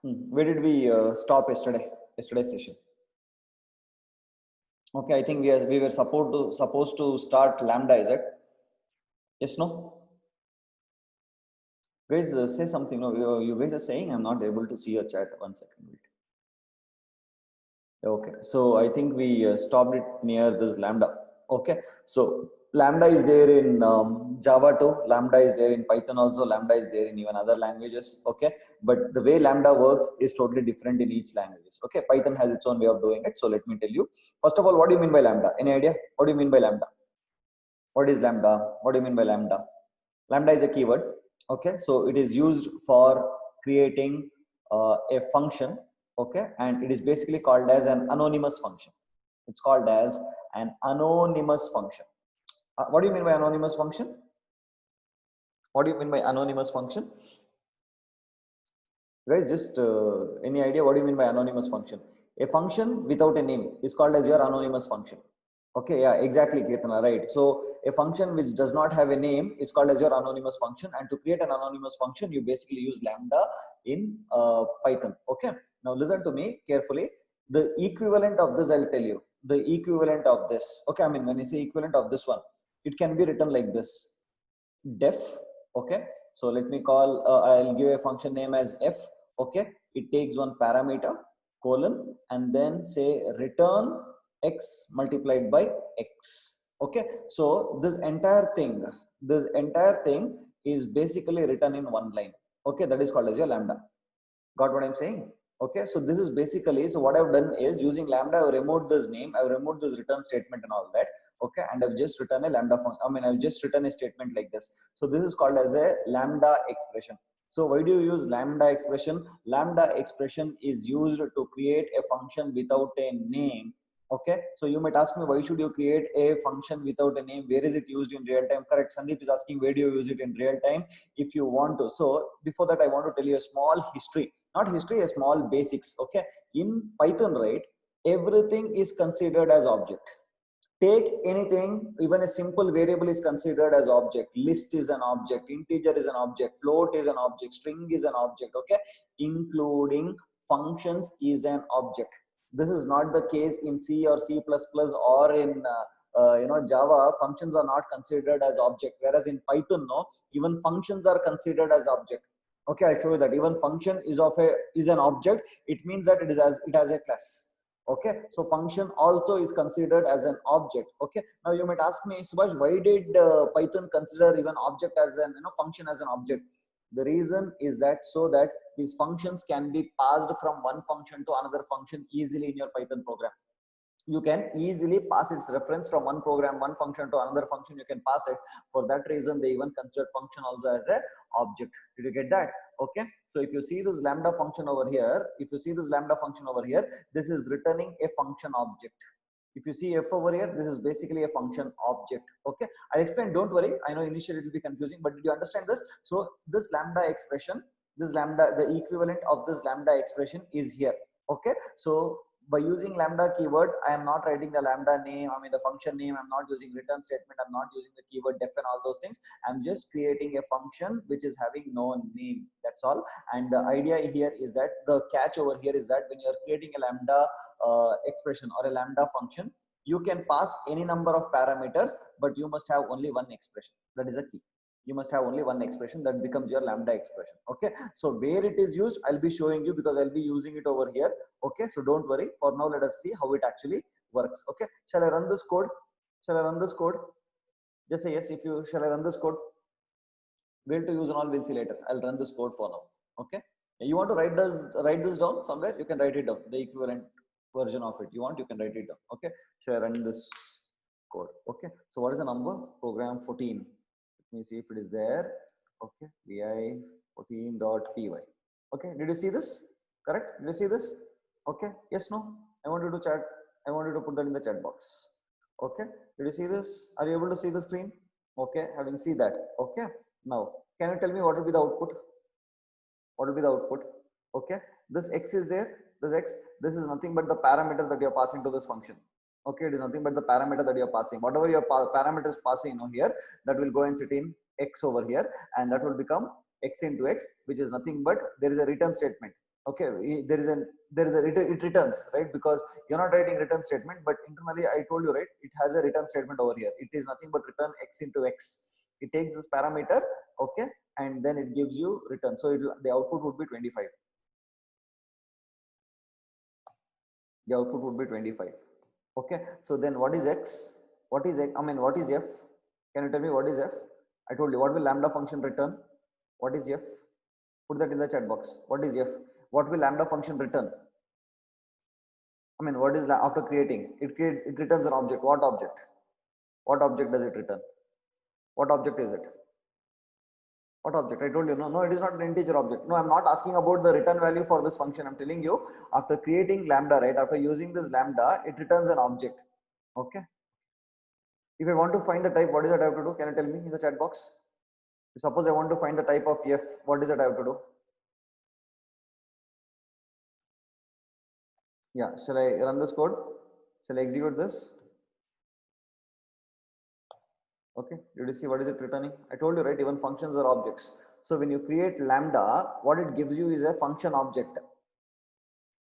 Where did we stop yesterday? Yesterday's session. Okay, I think we were supposed to start lambda. Is it? Yes, no. Guys, say something. No, you guys are saying I'm not able to see your chat. 1 second. Wait. Okay, so I think we stopped it near this lambda. Okay, so lambda is there in Java too. Lambda is there in Python also. Lambda is there in even other languages. Okay, but the way lambda works is totally different in each language. Okay, Python has its own way of doing it. So let me tell you. First of all, what do you mean by lambda? Any idea? What do you mean by lambda? What is lambda? What do you mean by lambda? Lambda is a keyword. Okay, so it is used for creating a function. Okay, and it is basically called as an anonymous function. It's called as an anonymous function. What do you mean by anonymous function? What do you mean by anonymous function? Guys, just any idea what do you mean by anonymous function? A function without a name is called as your anonymous function. Okay, yeah, exactly, Kirtana, right. So a function which does not have a name is called as your anonymous function, and to create an anonymous function, you basically use lambda in Python. Okay, now listen to me carefully. The equivalent of this, I'll tell you. The equivalent of this. Okay, I mean, when I say equivalent of this one, it can be written like this. Def. Okay, so let me call, I'll give a function name as f. Okay, it takes one parameter, colon, and then say return x multiplied by x. Okay, so this entire thing is basically written in one line. Okay, that is called as your lambda. Got what I'm saying? Okay, so this is basically, so what I've done is using lambda, I've removed this name, I've removed this return statement and all that. Okay, and I've just written a lambda function. I mean, I've just written a statement like this. So this is called as a lambda expression. So why do you use lambda expression? Lambda expression is used to create a function without a name. Okay, so you might ask me, why should you create a function without a name? Where is it used in real time? Correct. Sandeep is asking, where do you use it in real time? If you want to. So before that, I want to tell you a small history, not history, a small basics. Okay, in Python, right, everything is considered as object. Take anything, even a simple variable is considered as object. List is an object, integer is an object, float is an object, string is an object. Okay, including functions is an object. This is not the case in C or C++ or in Java. Functions are not considered as object, whereas in Python, no, even functions are considered as object. Okay, I'll show you that. Even function is an object. It means that it has a class. Okay, so function also is considered as an object. Okay, now you might ask me, Subhash, why did Python consider even object as an function as an object? The reason is that so that these functions can be passed from one function to another function easily in your Python program. You can easily pass its reference from one program, one function to another function. You can pass it. For that reason, they even consider function also as a object. Did you get that? Okay, so if you see this lambda function over here, this is returning a function object. If you see f over here, this is basically a function object. Okay, I'll explain, don't worry. I know initially it will be confusing, but did you understand this? So this lambda expression, the equivalent of this lambda expression is here. Okay, so by using lambda keyword, I am not writing the lambda name, I mean the function name, I'm not using return statement, I'm not using the keyword def and all those things. I'm just creating a function which is having no name. That's all. And the idea here is that the catch over here is that when you're creating a lambda expression or a lambda function, you can pass any number of parameters, but you must have only one expression. That is a key. You must have only one expression that becomes your lambda expression. Okay, so where it is used, I'll be showing you because I'll be using it over here. Okay, so don't worry. For now, let us see how it actually works. Okay, shall I run this code? Shall I run this code? Just say yes if you shall I run this code. Where to use and all we'll see later. I'll run this code for now. Okay, you want to write this down somewhere? You can write it down, the equivalent version of it. You want, you can write it down. Okay, shall I run this code? Okay, so what is the number? Program 14. Let me see if it is there. Okay, vi 14.py. Okay, did you see this? Correct? Did you see this? Okay, yes, no? I want you to chat. I want you to put that in the chat box. Okay, did you see this? Are you able to see the screen? Okay, having seen that. Okay, now can you tell me what will be the output? What will be the output? Okay, this x is there. This x, this is nothing but the parameter that you are passing to this function. Okay, it is nothing but the parameter that you are passing. Whatever your parameter is passing here, that will go and sit in x over here, and that will become x into x, which is nothing but there is a return statement. Okay, it returns, right? Because you're not writing return statement, but internally I told you, right, it has a return statement over here. It is nothing but return x into x. It takes this parameter, okay, and then it gives you return. So the output would be 25. The output would be 25. Okay, so then what is x? What is x? I mean, what is f? Can you tell me what is f? I told you. What will lambda function return? What is f? Put that in the chat box. What is f? What will lambda function return? I mean, what is after creating? It returns an object. What object? What object does it return? What object is it? What object? I told you, no, it is not an integer object. No, I'm not asking about the return value for this function. I'm telling you, after creating lambda, right? After using this lambda, it returns an object. Okay. If I want to find the type, what is that I have to do? Can you tell me in the chat box? Suppose I want to find the type of f, what is that I have to do? Yeah, shall I run this code? Shall I execute this? Okay, did you see what is it returning? I told you, right, even functions are objects. So when you create lambda, what it gives you is a function object.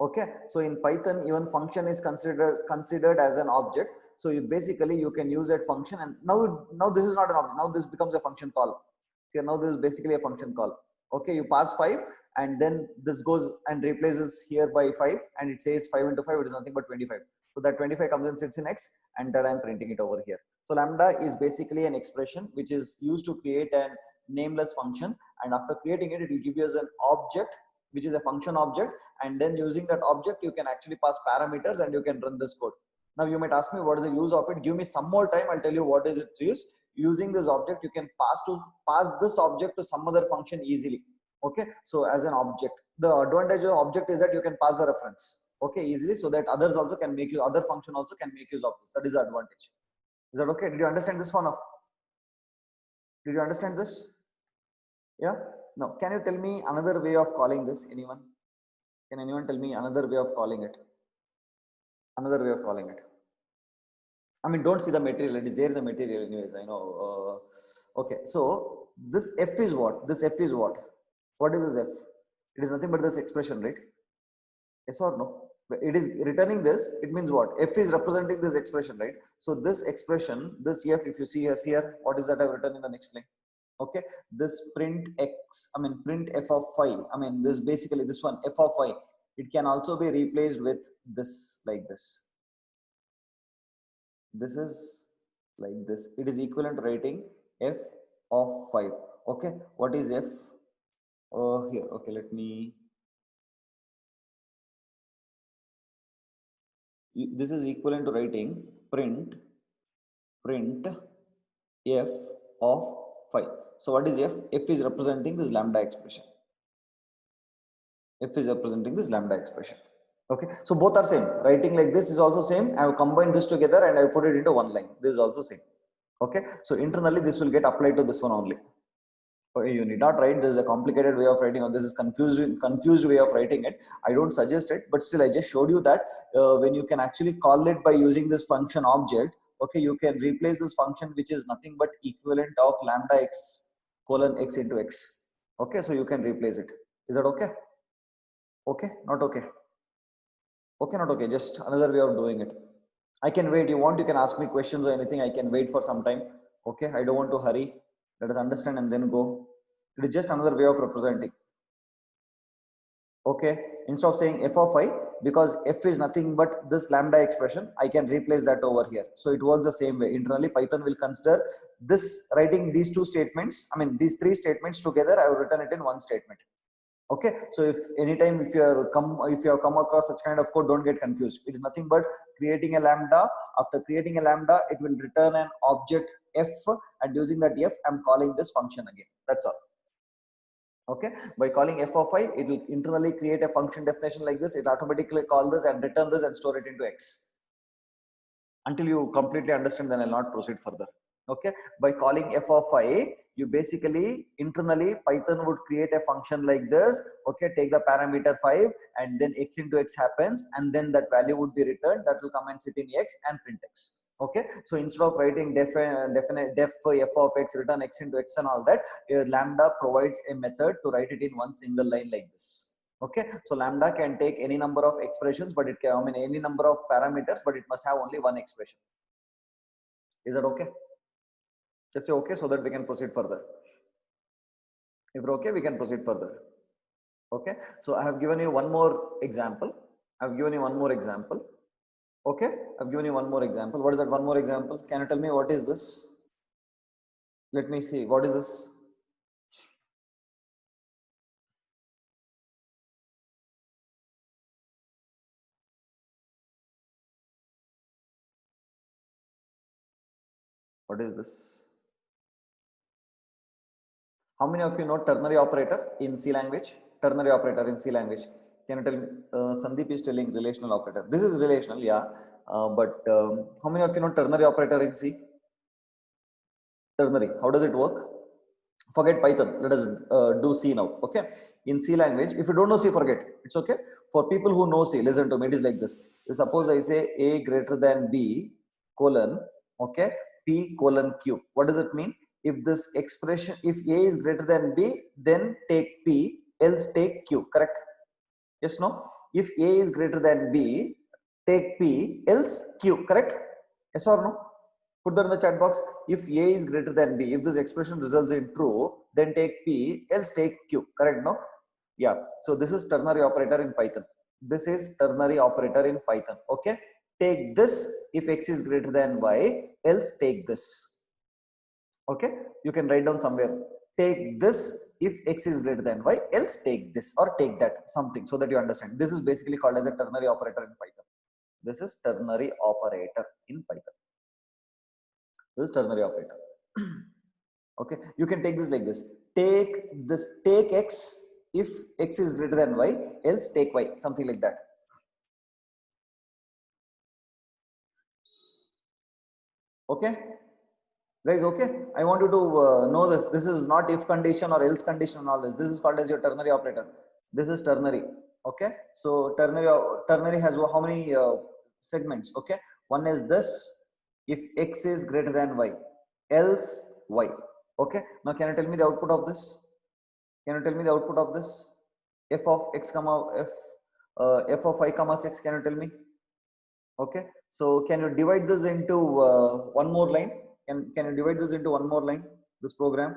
Okay, so in Python, even function is considered as an object. So you basically you can use that function, and now this is not an object. Now this becomes a function call. So now this is basically a function call. Okay, you pass 5, and then this goes and replaces here by 5, and it says 5 into 5, it is nothing but 25. So that 25 comes and sits in x, and that I'm printing it over here. So lambda is basically an expression which is used to create a nameless function, and after creating it, it will give you as an object, which is a function object, and then using that object you can actually pass parameters and you can run this code. Now you might ask me what is the use of it. Give me some more time, I'll tell you what is its use. Using this object, you can pass this object to some other function easily. Okay, so as an object, the advantage of object is that you can pass the reference, okay, easily, so that others also can make use, other function also can make use of this. That is the advantage. Is that okay? Did you understand this one? Did you understand this? Yeah. Now, can you tell me another way of calling this? Anyone? Can anyone tell me another way of calling it? Another way of calling it. I mean, don't see the material. It is there in the material anyways. I know. Okay. So this f is what? This f is what? What is this f? It is nothing but this expression, right? Yes or no? It is returning this. It means what? F is representing this expression, right? So this expression, this f, if you see here, what is that I've written in the next line? Okay, this print print f of 5, this basically this one f of 5, it can also be replaced with this, like this. This is like this. It is equivalent to writing f of 5. Okay, what is f? Here, okay, let me, this is equivalent to writing print f of 5. So what is f? F is representing this lambda expression. F is representing this lambda expression. Okay, so both are same. Writing like this is also same. I have combined this together and I put it into one line. This is also same. Okay, so internally this will get applied to this one only. Okay, you need not write. This is a complicated way of writing, or this is confused way of writing it. I don't suggest it, but still I just showed you that when you can actually call it by using this function object. Okay, you can replace this function which is nothing but equivalent of lambda x colon x into x. Okay, so you can replace it. Is that okay? Okay, not okay. Okay, not okay. Just another way of doing it. I can wait. You want, you can ask me questions or anything. I can wait for some time. Okay, I don't want to hurry. Let us understand and then go. It is just another way of representing. Okay, instead of saying f of I, because f is nothing but this lambda expression, I can replace that over here. So it works the same way. Internally, Python will consider this, writing these two statements, these three statements together, I have written it in one statement. Okay, so if anytime if you have come across such kind of code, don't get confused. It is nothing but creating a lambda. After creating a lambda, it will return an object f, and using that f, I'm calling this function again. That's all. Okay, by calling f of I, it will internally create a function definition like this. It automatically call this and return this and store it into x. Until you completely understand, then I'll not proceed further. Okay, by calling f of I, you basically internally Python would create a function like this. Okay, take the parameter 5 and then x into x happens, and then that value would be returned. That will come and sit in x and print x. Okay, so instead of writing def f of x, return x into x and all that, lambda provides a method to write it in one single line like this. Okay, so lambda can take any number of expressions, but it can, I mean, any number of parameters, but it must have only one expression. Is that okay? Just say okay so that we can proceed further. If you're okay, we can proceed further. Okay, so I have given you one more example. I've given you one more example. Okay, I've given you one more example. What is that one more example? Can you tell me what is this? Let me see. What is this? What is this? How many of you know ternary operator in C language? Ternary operator in C language. Can you tell me? Sandeep is telling relational operator. This is relational, yeah. But how many of you know ternary operator in C? Ternary. How does it work? Forget Python. Let us do C now. Okay. In C language, if you don't know C, forget. It's okay. For people who know C, listen to me. It is like this. If suppose I say A greater than B colon, okay, P colon Q. What does it mean? If this expression, if A is greater than B, then take P, else take Q. Correct? Yes, no? If A is greater than B, take P, else Q. Correct? Yes or no? Put that in the chat box. If A is greater than B, if this expression results in true, then take P, else take Q. Correct? No? Yeah. So this is ternary operator in Python. This is ternary operator in Python. Okay. Take this if X is greater than Y, else take this. Okay. You can write down somewhere. Take this if X is greater than Y, else take this or take that, something, so that you understand. This is basically called as a ternary operator in Python. This is ternary operator in Python. This is ternary operator. Okay, you can take this like this. Take X if X is greater than Y, else take Y, something like that. Okay, guys, okay. I want you to know this. This is not if condition or else condition and all this. This is called as your ternary operator. This is ternary. Okay, so ternary has how many segments? Okay, one is this if X is greater than Y, else Y. Okay, now can you tell me the output of this? Can you tell me the output of this? F of X comma F of I comma 6. Can you tell me? Okay, so can you divide this into one more line? Can you divide this into one more line? This program,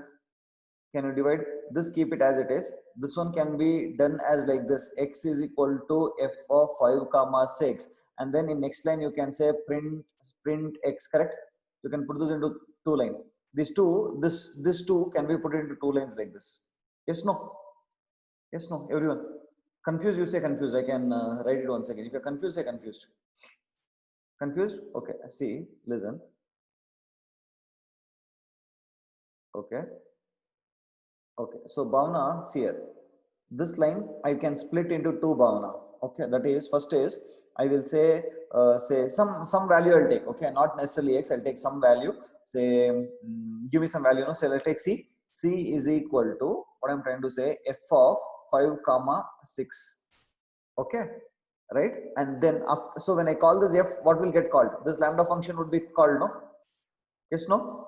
can you divide this? Keep it as it is. This one can be done as like this: X is equal to F of 5 comma 6, and then in next line you can say print X. Correct? You can put this into two line. These two, this two can be put into two lines like this. Yes, no? Yes, no? Everyone confused? You say confused. I can write it once again. If you're confused, say confused. Confused? Okay, see, listen. Okay. Okay, so Bhavna, see here. This line I can split into two, Bhavna. Okay, that is, first is I will say some value I'll take. Okay, not necessarily X. I'll take some value. Say give me some value. No, say let's take C. C is equal to what I'm trying to say, F of 5 comma 6. Okay, right? And then after, so when I call this F, what will get called? This lambda function would be called, no? Yes, no?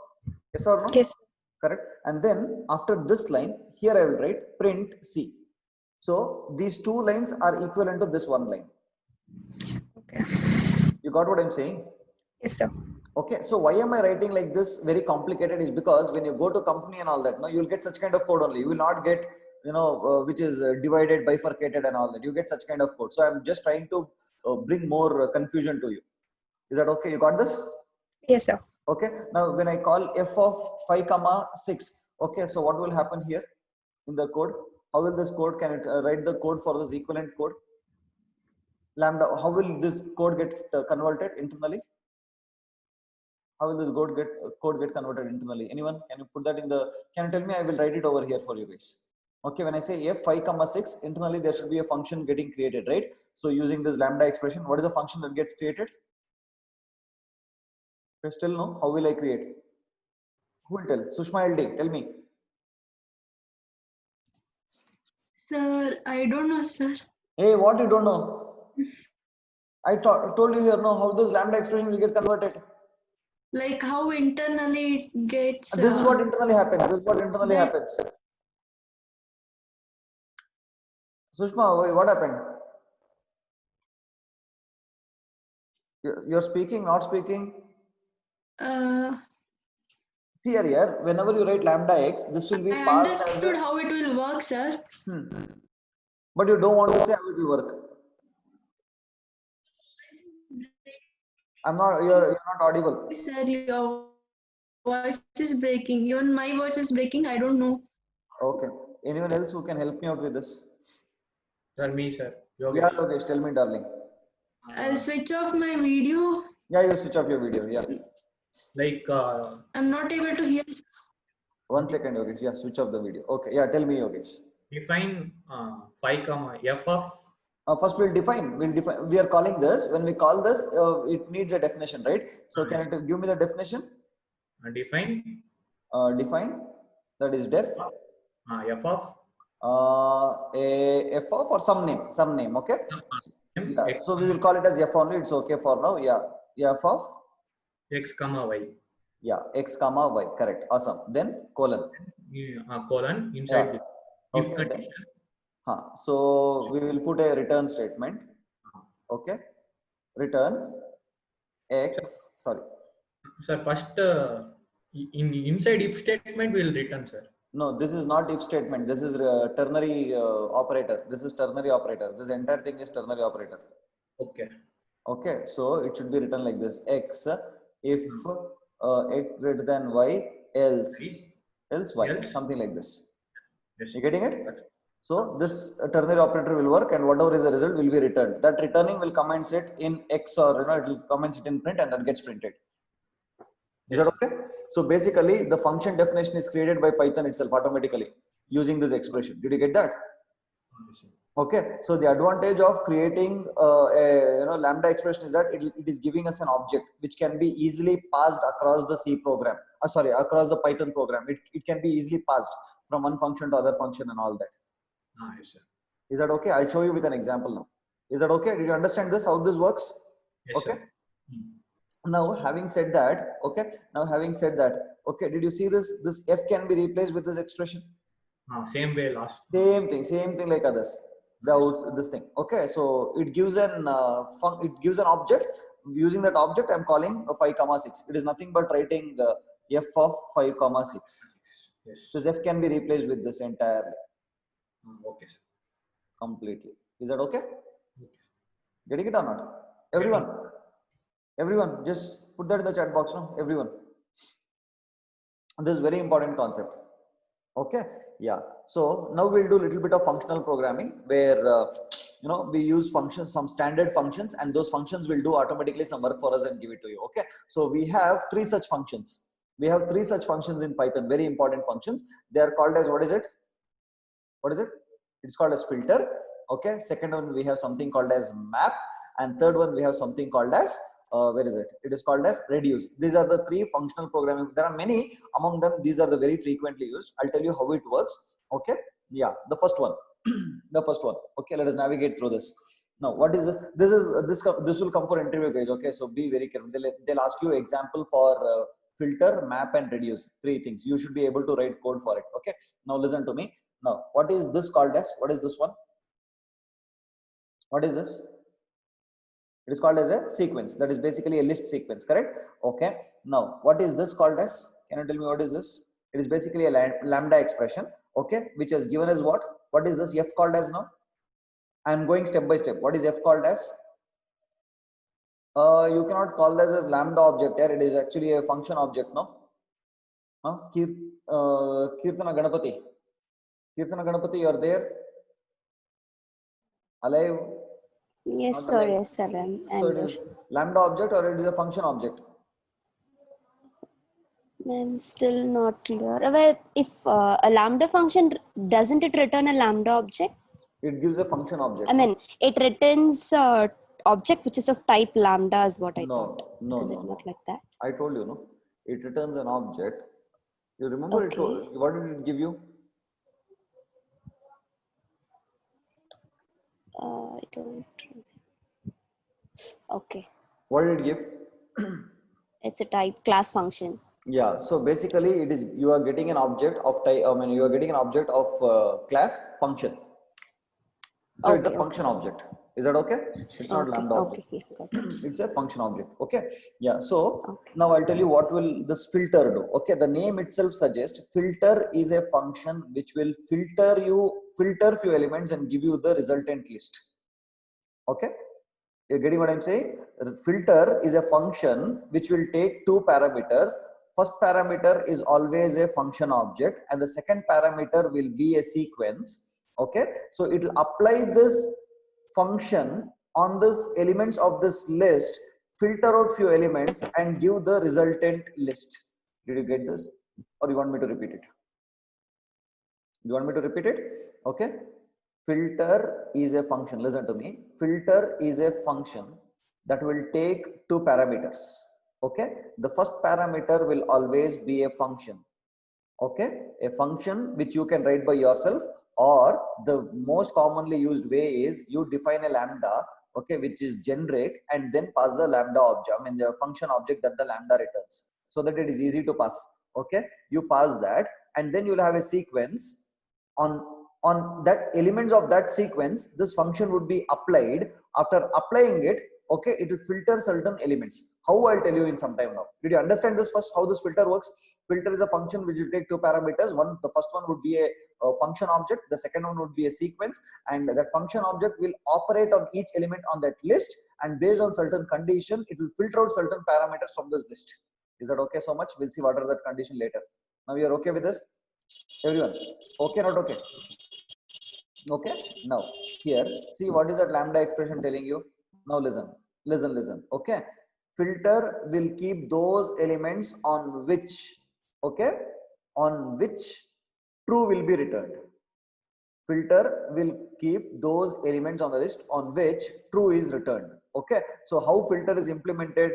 Yes or no? Yes. Correct. And then after this line, here I will write print C. So these two lines are equivalent to this one line. Okay. You got what I'm saying? Yes, sir. Okay. So why am I writing like this very complicated is because when you go to company and all that, no, you'll get such kind of code only. You will not get, you know, which is divided, bifurcated and all that. You get such kind of code. So I'm just trying to bring more confusion to you. Is that okay? You got this? Yes, sir. Okay. Now when I call F of 5 comma 6, okay. So what will happen here in the code? How will this code, can it write the code for this equivalent code? Lambda, how will this code get converted internally? How will this code get converted internally? Anyone? Can you put that in the, can you tell me? I will write it over here for you guys. Okay, when I say F 5 comma 6, internally there should be a function getting created, right? So using this lambda expression, what is the function that gets created? You still know? How will I create? Who will tell? Sushma LD, tell me. Sir, I don't know, sir. Hey, what you don't know? I told you here, no, how this lambda expression will get converted. Like how internally it gets. This is what internally happens. This is what internally happens. Sushma, what happened? You're speaking, not speaking. Uh, See here, whenever you write lambda x, this will be I passed as understood a. how it will work, sir. But you don't want to say how it will work. I'm not. You're not audible. Sir, your voice is breaking. Even my voice is breaking. I don't know. Okay. Anyone else who can help me out with this? Sir, me, sir. Yeah, Yogesh. Yogesh, tell me, darling. I'll switch off my video. Yeah, you switch off your video. Yeah. Like, I'm not able to hear. 1 second, Yogesh. Yeah, switch off the video. Okay. Yeah, tell me, Yogesh. define phi comma f of First, we'll define. We are calling this. When we call this, it needs a definition, right? So, can you give me the definition? define Define. That is def. f of A f of or some name. Okay. Yeah. x, So we will call it as f only. It's okay for now. Yeah. F of x comma y. yeah x comma y. Correct. Awesome. Then colon. Colon inside Yeah. the if Okay, condition. So we will put a return statement. Okay. Return x. Sorry. Sir, first inside if statement will return, sir. No, this is not if statement. This is ternary operator. This is ternary operator. This entire thing is ternary operator. Okay. Okay. So it should be written like this: x if x greater than y, else y, Else. something like this. Yes. You getting it? So this ternary operator will work, and whatever is the result will be returned. That returning will come and sit in X, or it will come and sit in print, and that gets printed. Is that okay? So basically, the function definition is created by Python itself automatically using this expression. Did you get that? Okay. So the advantage of creating a lambda expression is that it is giving us an object which can be easily passed across the C program. Across the Python program. It can be easily passed from one function to other function and all that. Yes, sir. Is that okay? I'll show you with an example now. Is that okay? Did you understand this? How this works? Yes, Okay. sir. Now, having said that, okay. Did you see this? This f can be replaced with this expression. Same way last. Same thing like others. This thing. Okay. So it gives an object. Using that object, I'm calling a 5, 6. It is nothing but writing f of 5, 6. Yes. This f can be replaced with this entirely. Okay, sir. Completely. Is that okay? Getting it or not? Everyone, just put that in the chat box now. Everyone. This is very important concept. Okay. Yeah. So now we'll do a little bit of functional programming where we use functions, some standard functions, and those functions will do automatically some work for us and give it to you. Okay. So we have 3 such functions. We have 3 such functions in Python. Very important functions. They are called as what is it? It's called as filter. Okay. Second one we have something called as map, and third one we have something called as it is called as reduce. These are the 3 functional programming. There are many among them. These are the very frequently used. I'll tell you how it works. Okay. Yeah. The first one. Okay. Let us navigate through this. Now, what is this? This will come for interview, guys. Okay. So be very careful. They'll ask you example for filter, map, and reduce. 3 things. You should be able to write code for it. Okay. Now listen to me. Now, what is this called as? What is this one? What is this? It is called as a sequence. That is basically a list sequence, correct? Okay. Now, what is this called as? Can you tell me what is this? It is basically a lambda expression, okay, which is given as what? What is this f called as now? I am going step by step. What is f called as? You cannot call this as lambda object here. It is actually a function object, no? Kirtana Ganapati. Kirtana Ganapati, you are there? Alive? Yes, Not sir. alive. Yes, sir. So it is lambda object or it is a function object? I'm still not clear. Well, if a lambda function, doesn't it return a lambda object? It gives a function object. I mean, it returns object which is of type lambda is what I thought. No. Is it not like that? I told you, no? It returns an object. You remember Okay. what did it give you? I don't. Okay. What did it give? It's a type class function. Yeah. So basically, you are getting an object of type. You are getting an object of class function. So it's a Okay, function sir. object. Is that okay? It's not Okay, lambda okay, object. yeah, got it. It's a function object. Okay. Yeah. So Okay. now I'll tell you what will this filter do. Okay. The name itself suggests filter is a function which will filter few elements and give you the resultant list. Okay. You're getting what I'm saying? Filter is a function which will take two parameters. First parameter is always a function object, and the second parameter will be a sequence. Okay, so it will apply this function on this elements of this list, filter out few elements, and give the resultant list. Did you get this, or you want me to repeat it? You want me to repeat it? Okay. Filter is a function. Listen to me. Filter is a function that will take two parameters. Okay. The first parameter will always be a function. Okay. A function which you can write by yourself, or the most commonly used way is you define a lambda, okay, which is generate, and then pass the lambda object, I mean the function object that the lambda returns, so that it is easy to pass. Okay. You pass that, and then you'll have a sequence. On that elements of that sequence, this function would be applied. After applying it, okay, it will filter certain elements. How? I'll tell you in some time now. Did you understand this first, how this filter works? Filter is a function which will take two parameters. The first one would be a function object, the second one would be a sequence, and that function object will operate on each element on that list, and based on certain condition it will filter out certain parameters from this list. Is that okay so much? We'll see what are that condition later. Now you are okay with this, everyone? Okay, not okay? Okay. Now here, see what is that lambda expression telling you. Now listen. Okay. Filter will keep those elements on which, okay, on which true will be returned. Filter will keep those elements on the list on which true is returned. Okay. So how filter is implemented,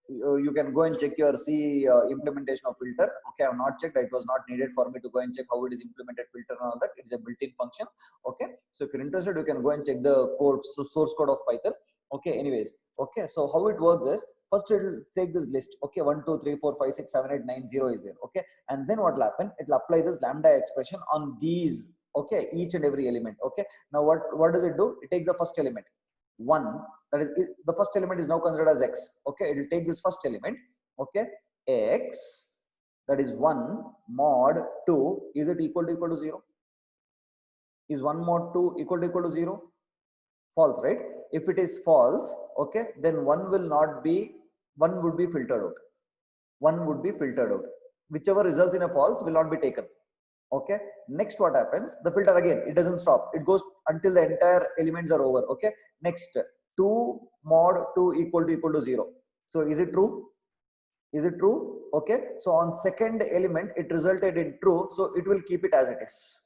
you can go and check your C implementation of filter. Okay, I have not checked. It was not needed for me to go and check how it is implemented, filter and all that. It is a built-in function. Okay, so if you're interested, you can go and check the code, so source code of Python. Okay, anyways. Okay, so how it works is, first it will take this list. Okay, 1 2 3 4 5 6 7 8 9 0 is there. Okay, and then what will happen? It will apply this lambda expression on these. Okay, each and every element. Okay, now what does it do? It takes the first element 1, that is it, the first element is now considered as x. Okay, it will take this first element. Okay, x, that is 1 mod 2, is it equal to 0? Is 1 mod 2 equal to 0? False, right? If it is false, okay, then 1 would be filtered out. 1 would be filtered out. Whichever results in a false will not be taken. Okay, next what happens? The filter again, it doesn't stop, it goes until the entire elements are over. Okay, next 2 mod 2 equal to 0. So is it true? Is it true? Okay, so on second element it resulted in true, so it will keep it as it is.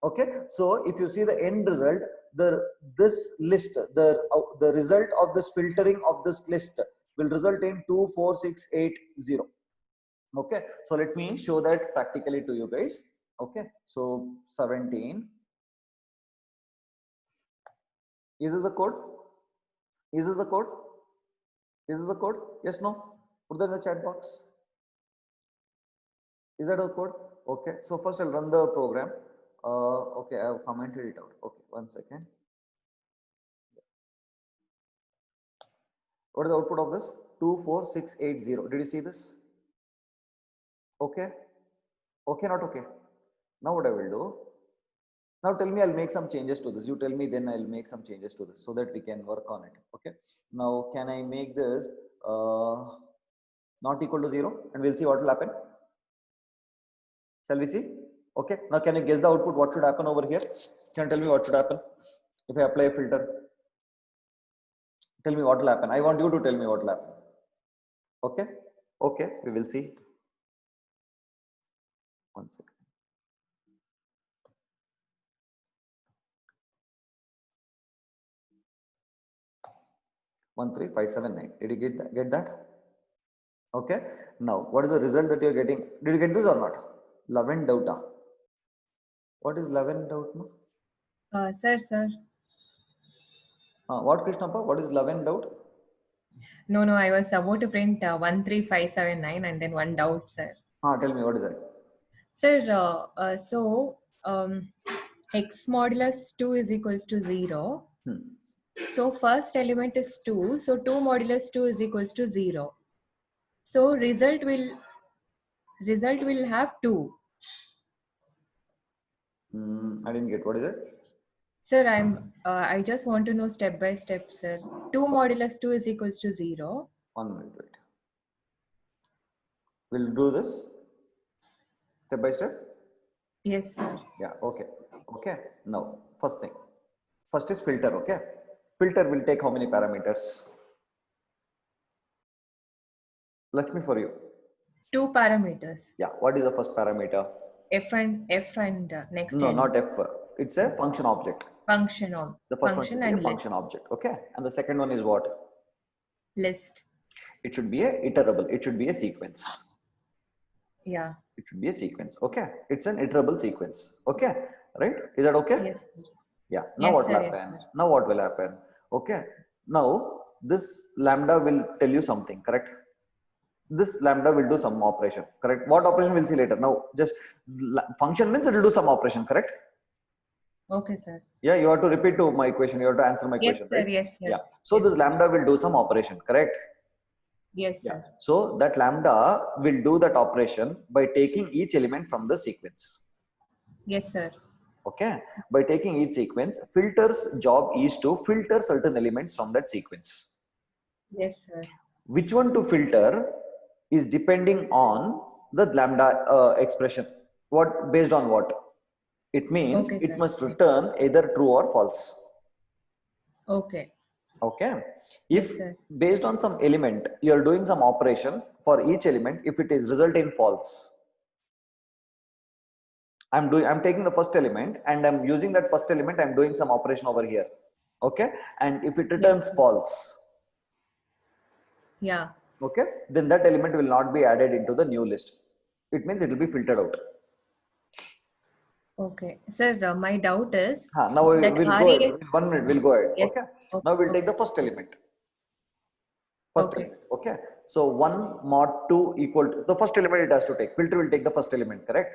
Okay, so if you see the end result, this list, the result of this filtering of this list will result in 2 4 6 8 0. Okay, so let me show that practically to you guys. Okay, so 17. Is this the code? Is this the code? Is this the code? Yes, no? Put that in the chat box. Is that the code? Okay, so first I'll run the program. Okay, I have commented it out. Okay, 1 second. What is the output of this? 24680. Did you see this? Okay. Okay, not okay. Now what I will do? Now tell me, I'll make some changes to this. You tell me, then I'll make some changes to this so that we can work on it. Okay. Now, can I make this not equal to 0? And we'll see what will happen. Shall we see? Okay. Now, can you guess the output? What should happen over here? Can you tell me what should happen if I apply a filter? Tell me what will happen. I want you to tell me what will happen. Okay. Okay. We will see. 1 second. One 3 5 7 9. Did you get that? Okay. Now, what is the result that you are getting? Did you get this or not? Laven Douta. What is Laven Doubt? Sir. What, Krishnappa? What is Laven Doubt? No, I was about to print 13579 and then one doubt, sir. Tell me, what is that? Sir, so x modulus 2 is equals to 0. Hmm. So first element is 2. So 2 modulus 2 is equals to 0. So result will have 2. I didn't get, what is it? Sir, I just want to know step by step, sir. 2 modulus 2 is equals to 0. 1 minute, wait. We'll do this step by step. Yes, sir. Yeah, okay. Okay. Now, first thing. First is filter, okay? Filter will take how many parameters? Lakshmi, for you. 2 parameters. Yeah, what is the first parameter? F and next No, n. not F. It's a function object. Function of The first function one should be and a function object, okay? And the second one is what? list. It should be a iterable. It should be a sequence. Yeah. It should be a sequence, okay? It's an iterable sequence, okay? Right? Is that okay? Yes. Sir. Yeah. Now Yes, what sir, will yes, happen? sir. Now what will happen? Okay. Now this lambda will tell you something, correct? This lambda will do some operation, correct? What operation we'll see later. Now just function means it will do some operation, correct? Okay, sir. Yeah, you have to repeat to my question. You have to answer my Yes, question, sir. right? Yes, sir. Yeah. So Yes, this sir. lambda will do some operation, correct? Yes, Yeah. sir. So that lambda will do that operation by taking each element from the sequence. Yes, sir. Okay. By taking each sequence, filter's job is to filter certain elements from that sequence. Yes, sir. Which one to filter is depending on the lambda expression. What based on what? It means Okay, it sir. must return either true or false. Okay. Okay. Yes, If sir. based on some element you are doing some operation for each element, if it is result in false, I'm taking the first element and I'm using that first element, I'm doing some operation over here. Okay. And if it returns Yes, sir. false, Yeah. okay, then that element will not be added into the new list. It means it will be filtered out. Okay. Sir, my doubt is Now we'll that go RES. ahead. 1 minute, we'll go ahead. Yes. Okay. Okay. Now we'll take Okay. the first element. First Okay. element. Okay. So 1 mod 2 equal to the first element it has to take. Filter will take the first element, correct?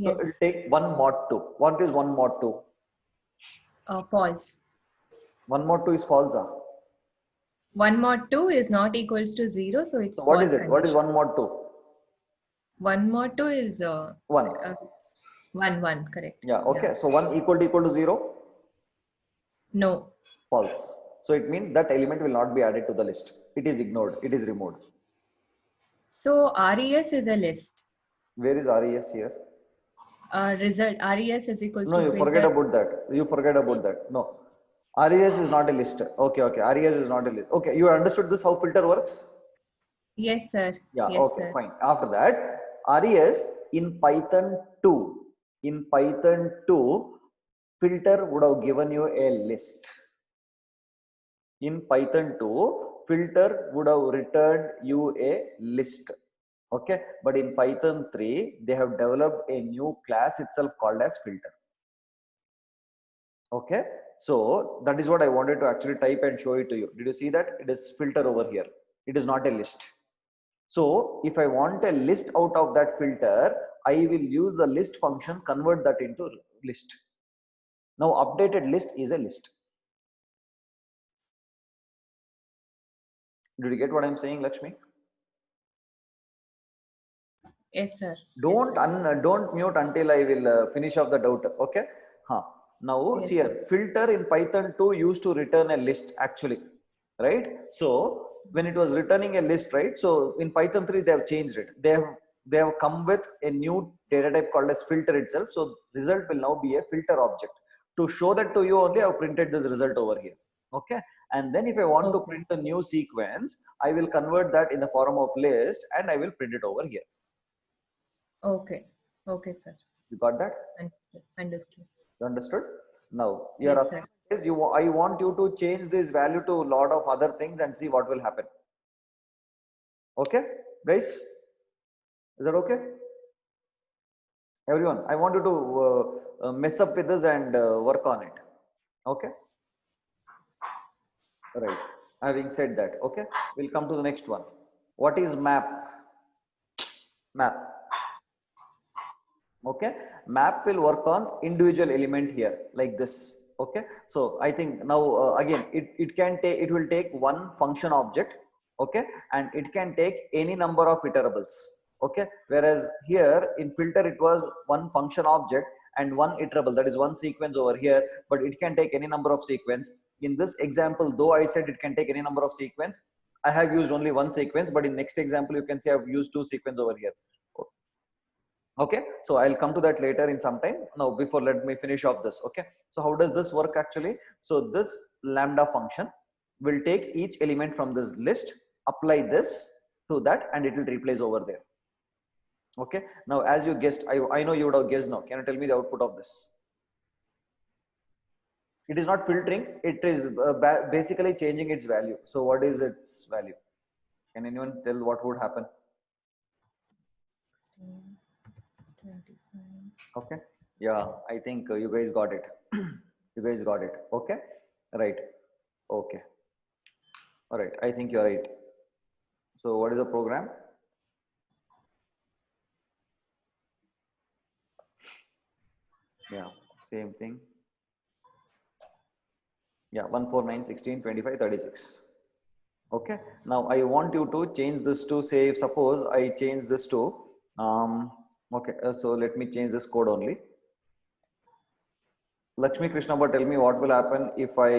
So Yes. it will take 1 mod 2. What is 1 mod 2? False. 1 mod 2 is false. 1 mod 2 is not equals to 0, so it's So what false is it? What is condition. 1 mod 2? 1 mod 2 is 1. 1, correct. Yeah. Okay. So 1 equal to 0? No. False. So it means that element will not be added to the list. It is ignored. It is removed. So RES is a list. Where is RES here? Result RES is equals No, to you filter. forget about that. You forget about that. No. RES is not a list. Okay, okay. RES is not a list. Okay, you understood this how filter works? Yes, sir. Yeah, Yes, okay, sir. fine. After that, RES in Python 2, filter would have given you a list. In Python 2, filter would have returned you a list. Okay, but in Python 3, they have developed a new class itself called as filter. Okay, so that is what I wanted to actually type and show it to you. Did you see that? It is filter over here. It is not a list. So if I want a list out of that filter, I will use the list function, convert that into list. Now updated list is a list. Did you get what I'm saying, Lakshmi? Yes, sir. Don't Yes, sir. don't mute until I will finish off the doubt. Okay. Now Yes, see here, filter in Python 2 used to return a list actually, right? So when it was returning a list, right? So in Python 3 they have changed it. They have come with a new data type called as filter itself. So result will now be a filter object. To show that to you only, I have printed this result over here. Okay. And then if I want to Okay. print the new sequence, I will convert that in the form of list and I will print it over here. Okay. Okay, sir. You got that? Understood. Understood. You understood? Now your Yes, sir. assignment is I want you to change this value to a lot of other things and see what will happen. Okay, guys, is that okay? Everyone, I want you to mess up with this and work on it. Okay. Right. Having said that, okay, we'll come to the next one. What is map? Map. Okay. map will work on individual element here like this. Okay, so I think now again it will take one function object, okay, and it can take any number of iterables. Okay, whereas here in filter it was one function object and one iterable, that is one sequence over here, but it can take any number of sequence. In this example, though I said it can take any number of sequence, I have used only one sequence, but in next example you can see I've used two sequence over here. Okay, so I'll come to that later in some time. Now before, let me finish off this. Okay, so how does this work actually? So this lambda function will take each element from this list, apply this to that, and it will replace over there. Okay, now as you guessed, I know you would have guessed now. Can you tell me the output of this? It is not filtering, it is basically changing its value. So what is its value? Can anyone tell what would happen? 25. Okay, yeah, I think you guys got it. You guys got it. Okay, right. Okay, all right, I think you're right. So what is the program? Yeah, same thing. Yeah, 1, 4, 9, 16, 25, 36. Okay, now I want you to change this to, say, suppose I change this to okay, so let me change this code only. Lakshmi Krishnaba, tell me what will happen if I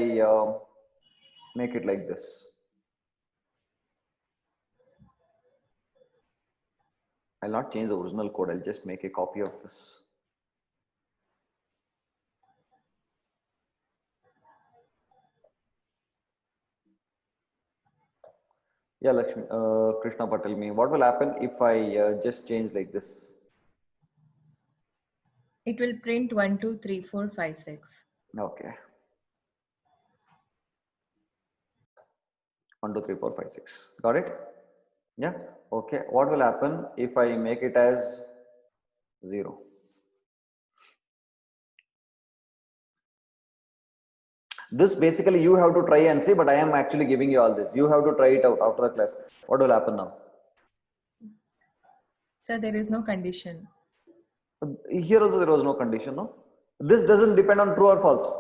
make it like this. I'll not change the original code, I'll just make a copy of this. Yeah, Lakshmi, Krishnaba, tell me what will happen if I just change like this. It will print 1, 2, 3, 4, 5, 6. Okay. 1, 2, 3, 4, 5, 6. Got it? Yeah. Okay. What will happen if I make it as 0? This basically you have to try and see, but I am actually giving you all this. You have to try it out after the class. What will happen now? So there is no condition. Here also there was no condition, no? This doesn't depend on true or false.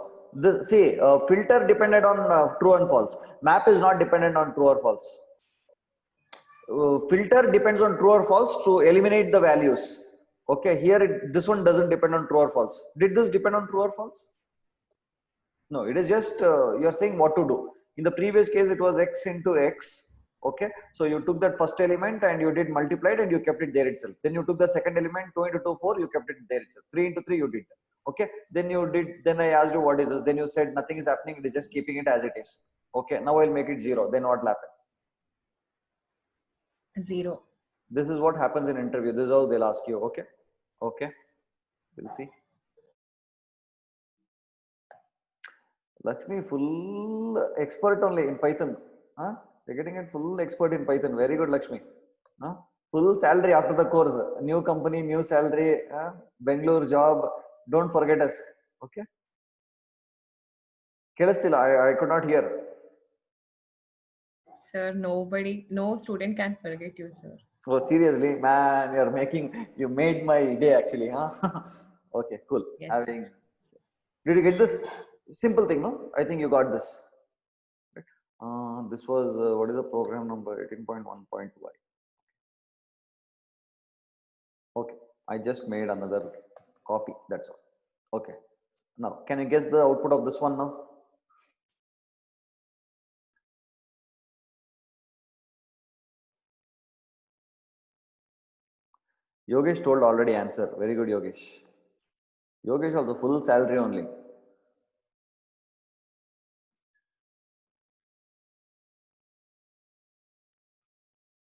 See, filter depended on true and false. Map is not dependent on true or false. Filter depends on true or false to eliminate the values. Okay, here this one doesn't depend on true or false. Did this depend on true or false? No, it is just you're saying what to do. In the previous case, it was x into x. Okay, so you took that first element and you did multiplied and you kept it there itself. Then you took the second element, 2 into 2, 4, you kept it there itself. 3 into 3, you did. Okay, then you did, then I asked you what is this, then you said nothing is happening, it is just keeping it as it is. Okay, now I'll make it 0, then what will happen? 0. This is what happens in interview. This is how they'll ask you. Okay, okay, we'll see. Lakshmi, full expert only in Python. Huh? You're getting it full expert in Python. Very good, Lakshmi. Huh? Full salary after the course. New company, new salary. Bangalore job. Don't forget us. Okay. I could not hear. Sir, no student can forget you, sir. Oh, seriously, man, you made my day actually. Huh? Okay, cool. Yes. Did you get this? Simple thing, no? I think you got this. This was, what is the program number? 18.1.y. Okay, I just made another copy, that's all. Okay, now can you guess the output of this one now? Yogesh told already answer. Very good, Yogesh. Yogesh also full salary only.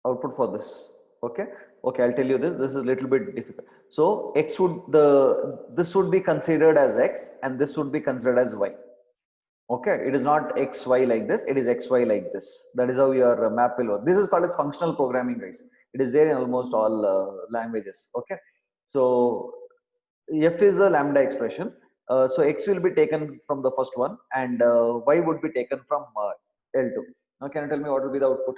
Output for this. Okay, I'll tell you this is a little bit difficult. So this would be considered as x and this would be considered as y. Okay, it is not xy like this, it is xy like this. That is how your map will work. This is called as functional programming, guys. It is there in almost all languages. Okay, so f is the lambda expression. So x will be taken from the first one and y would be taken from L2. Now can you tell me what will be the output?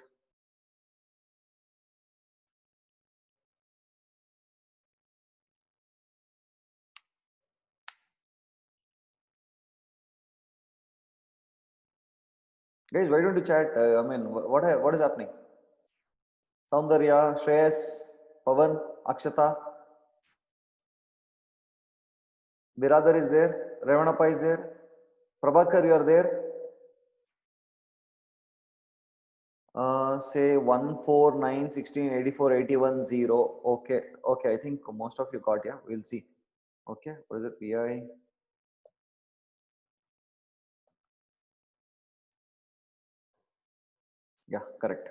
Guys, why don't you chat? I mean, what is happening? Soundarya, Shreyas, Pavan, Akshata, Biradar is there, Revanappa is there, Prabhakar, you are there. Say 1, 4, 9, 16, 84, 81, 0. Okay, okay. I think most of you got, yeah. We'll see. Okay, what is it? PI. Yeah, correct.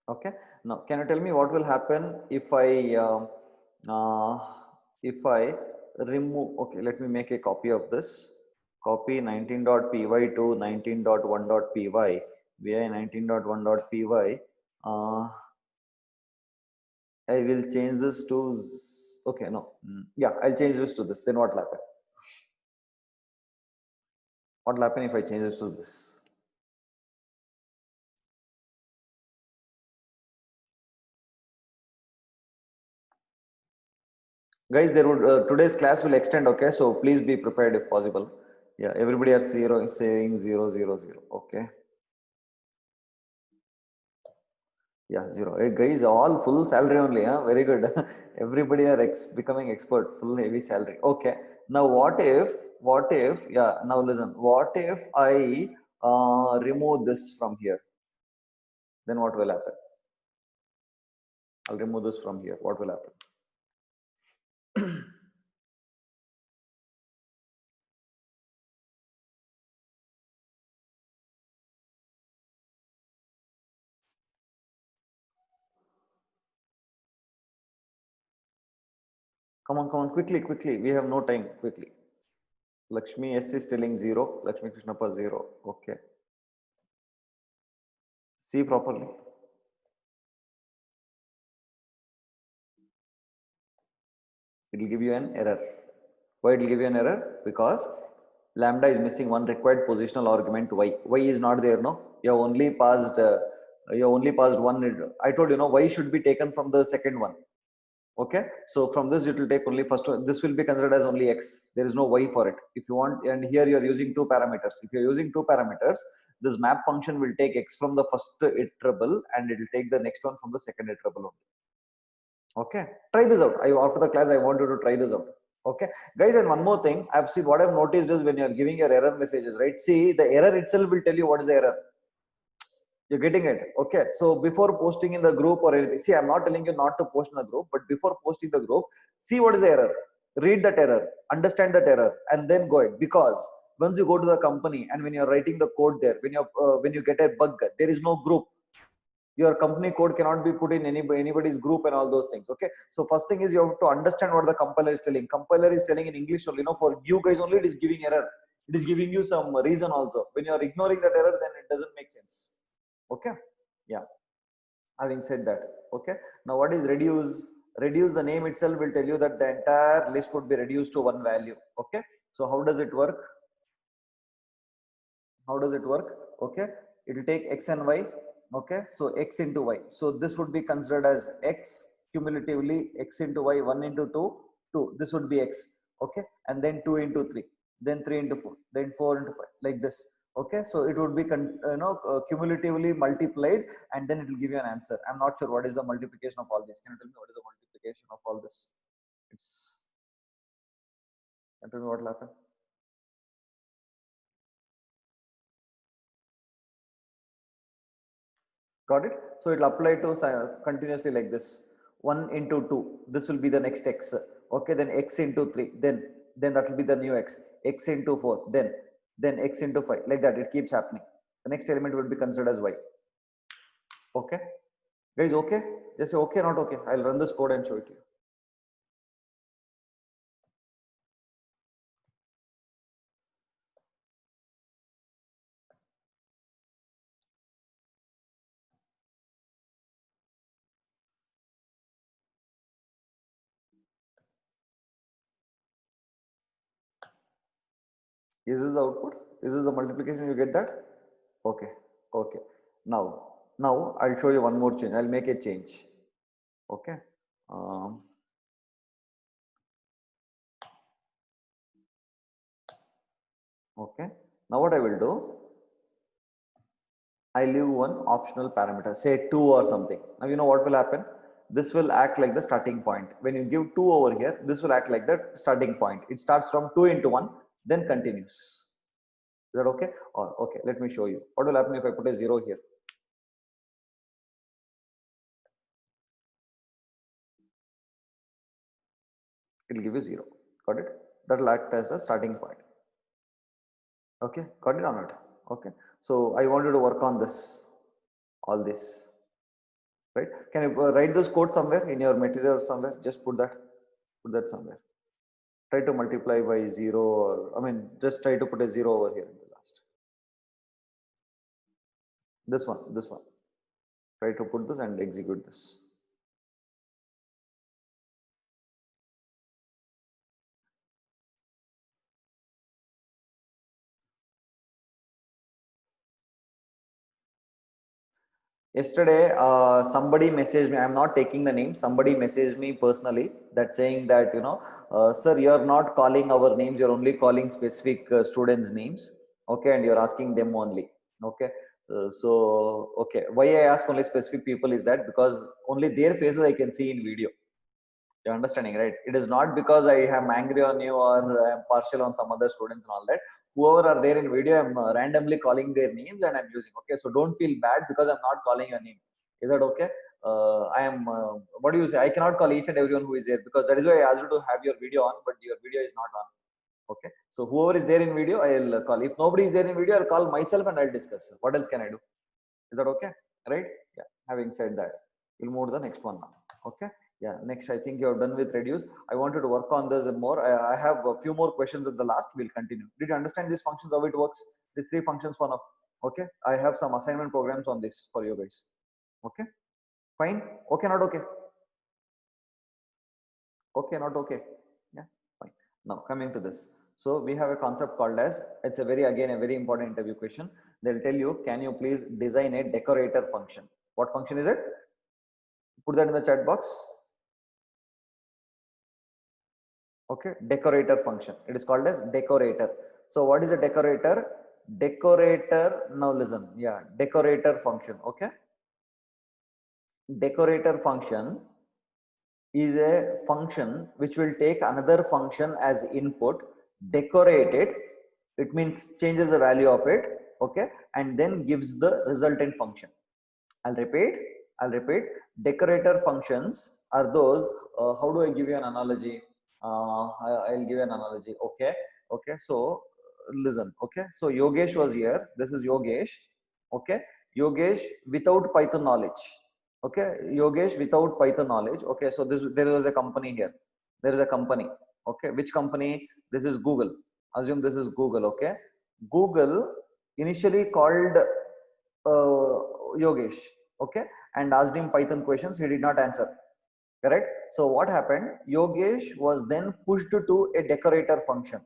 Okay. Now, can you tell me what will happen uh, if I remove? Okay, let me make a copy of this. Copy 19.py to 19.1.py, vi 19.1.py. I will change this to okay, no, yeah, I'll change this to this. Then what will happen? What will happen if I change this to this? Guys, there would today's class will extend. Okay, so please be prepared if possible. Yeah, everybody are saying 0, 0, 0. Okay. Yeah, 0. Hey, guys, all full salary only. Huh? Very good. Everybody are becoming expert. Full heavy salary. Okay. Now, what if? Yeah. Now listen. What if I remove this from here? Then what will happen? I'll remove this from here. What will happen? Come on, quickly, quickly. We have no time. Quickly. Lakshmi S is telling 0. Lakshmi Krishnappa 0. Okay. See properly. It will give you an error. Why it will give you an error? Because lambda is missing one required positional argument y. Y is not there, no? You have only passed one. I told you, no, y should be taken from the second one. Okay, so from this it will take only first one. This will be considered as only x. There is no y for it. If you want, and here you are using two parameters. If you are using two parameters, this map function will take x from the first iterable and it will take the next one from the second iterable only. Okay, try this out. After the class, I want you to try this out. Okay, guys, and one more thing, I've seen what I've noticed is when you are giving your error messages, right? See, the error itself will tell you what is the error. You're getting it. Okay, so before posting in the group or anything, see, I'm not telling you not to post in the group, but before posting the group, see what is the error, read that error, understand that error, and then go ahead. Because once you go to the company and when you're writing the code there, when you get a bug, there is no group. Your company code cannot be put in anybody's group and all those things. Okay, so first thing is you have to understand what the compiler is telling. Compiler is telling in English only, for you guys only it is giving error. It is giving you some reason also. When you are ignoring that error, then it doesn't make sense. Okay, yeah, having said that, okay, now what is reduce? Reduce, the name itself will tell you that the entire list would be reduced to one value. Okay, so how does it work? How does it work? Okay, it will take x and y. Okay, so x into y, so this would be considered as x cumulatively, x into y, 1 into 2, 2, this would be x. Okay, and then 2 into 3, then 3 into 4, then 4 into 5, like this. Okay, so it would be cumulatively multiplied and then it will give you an answer. I'm not sure what is the multiplication of all this. Can you tell me what is the multiplication of all this? It's, can you tell me what will happen? Got it? So it will apply to continuously like this. 1 into 2, this will be the next x. Okay, then x into 3, then that will be the new x. X into 4, then x into 5, like that. It keeps happening. The next element will be considered as y. Okay, guys, okay? Just say okay, not okay. I'll run this code and show it to you. Is this the output? Is this the multiplication? You get that? Okay, okay. Now I'll show you one more change. I'll make a change. Okay. Okay. Now what I will do? I leave one optional parameter, say 2 or something. Now you know what will happen? This will act like the starting point. When you give 2 over here, this will act like the starting point. It starts from 2 into 1, then continues. Is that okay? Or okay, let me show you. What will happen if I put a 0 here? It will give you 0. Got it? That will act as the starting point. Okay, got it or not? Okay. So I want you to work on this, all this. Right? Can you write this code somewhere in your material somewhere? Just put that somewhere. Try to multiply by 0, or I mean, just try to put a 0 over here in the last. This one. Try to put this and execute this. Yesterday, somebody messaged me. I'm not taking the name. Somebody messaged me personally that saying that, sir, you're not calling our names. You're only calling specific students' names. Okay, and you're asking them only. Okay. Okay. Why I ask only specific people is that because only their faces I can see in video. You're understanding, right? It is not because I am angry on you or I'm partial on some other students and all that. Whoever are there in video, I'm randomly calling their names and I'm using. Okay, so don't feel bad because I'm not calling your name. Is that okay? I am. What do you say? I cannot call each and everyone who is there because that is why I asked you to have your video on, but your video is not on. Okay, so whoever is there in video, I'll call. If nobody is there in video, I'll call myself and I'll discuss. What else can I do? Is that okay? Right? Yeah. Having said that, we'll move to the next one now. Okay. Yeah, next, I think you're done with reduce. I wanted to work on this more. I have a few more questions at the last. We'll continue. Did you understand these functions, how it works? These 3 functions for now. Okay. I have some assignment programs on this for you guys. Okay. Fine. Okay, not okay. Okay, not okay. Yeah, fine. Now coming to this. So we have a concept called as, it's a very important interview question. They'll tell you, can you please design a decorator function? What function is it? Put that in the chat box. Okay, decorator function. It is called as decorator. So what is a decorator? Decorator, now listen, yeah, decorator function. Okay, decorator function is a function which will take another function as input, decorate it, it means changes the value of it, okay, and then gives the resultant function. I'll repeat, decorator functions are those, how do I give you an analogy? I'll give you an analogy. Okay, so listen. Okay, so Yogesh was here. This is Yogesh. Okay, Yogesh without Python knowledge. Okay, Yogesh without Python knowledge. Okay, so there is a company here. There is a company. Okay, which company? This is Google. Assume this is Google. Okay, Google initially called Yogesh. Okay, and asked him Python questions. He did not answer. Correct. So what happened? Yogesh was then pushed to a decorator function,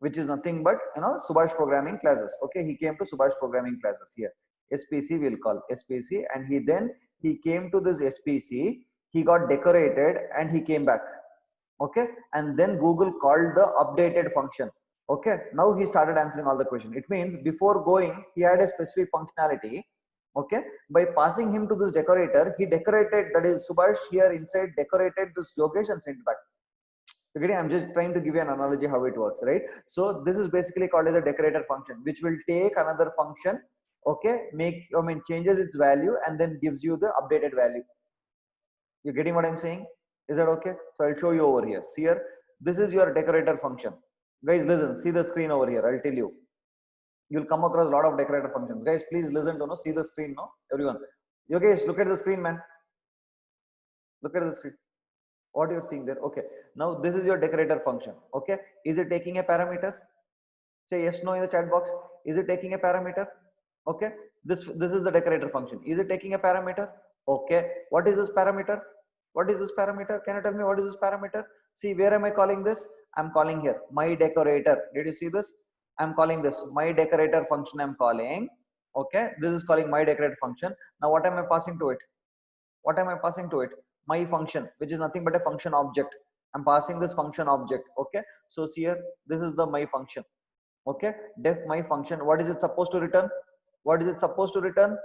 which is nothing but Subhash programming classes. Okay, he came to Subhash programming classes here. SPC we'll call SPC, and he came to this SPC. He got decorated and he came back. Okay, and then Google called the updated function. Okay, now he started answering all the questions. It means before going, he had a specific functionality. Okay, by passing him to this decorator, he decorated, that is Subhash here inside decorated this Yogesh and sent back. Okay, I'm just trying to give you an analogy how it works, right? So this is basically called as a decorator function, which will take another function, okay, changes its value and then gives you the updated value. You're getting what I'm saying? Is that okay? So I'll show you over here. See here, this is your decorator function. Guys, listen, see the screen over here. I'll tell you. You'll come across a lot of decorator functions. Guys, please listen to see the screen now. Everyone. Yogesh, look at the screen, man. Look at the screen. What you're seeing there. Okay. Now this is your decorator function. Okay. Is it taking a parameter? Say yes, no in the chat box. Is it taking a parameter? Okay. This is the decorator function. Is it taking a parameter? Okay. What is this parameter? What is this parameter? Can you tell me what is this parameter? See, where am I calling this? I'm calling here my decorator. Did you see this? I'm calling this my decorator function. I'm calling. Okay. This is calling my decorator function. Now what am I passing to it? What am I passing to it? My function, which is nothing but a function object. I'm passing this function object. Okay. So see here, this is the my function. Okay. Def my function. What is it supposed to return? What is it supposed to return?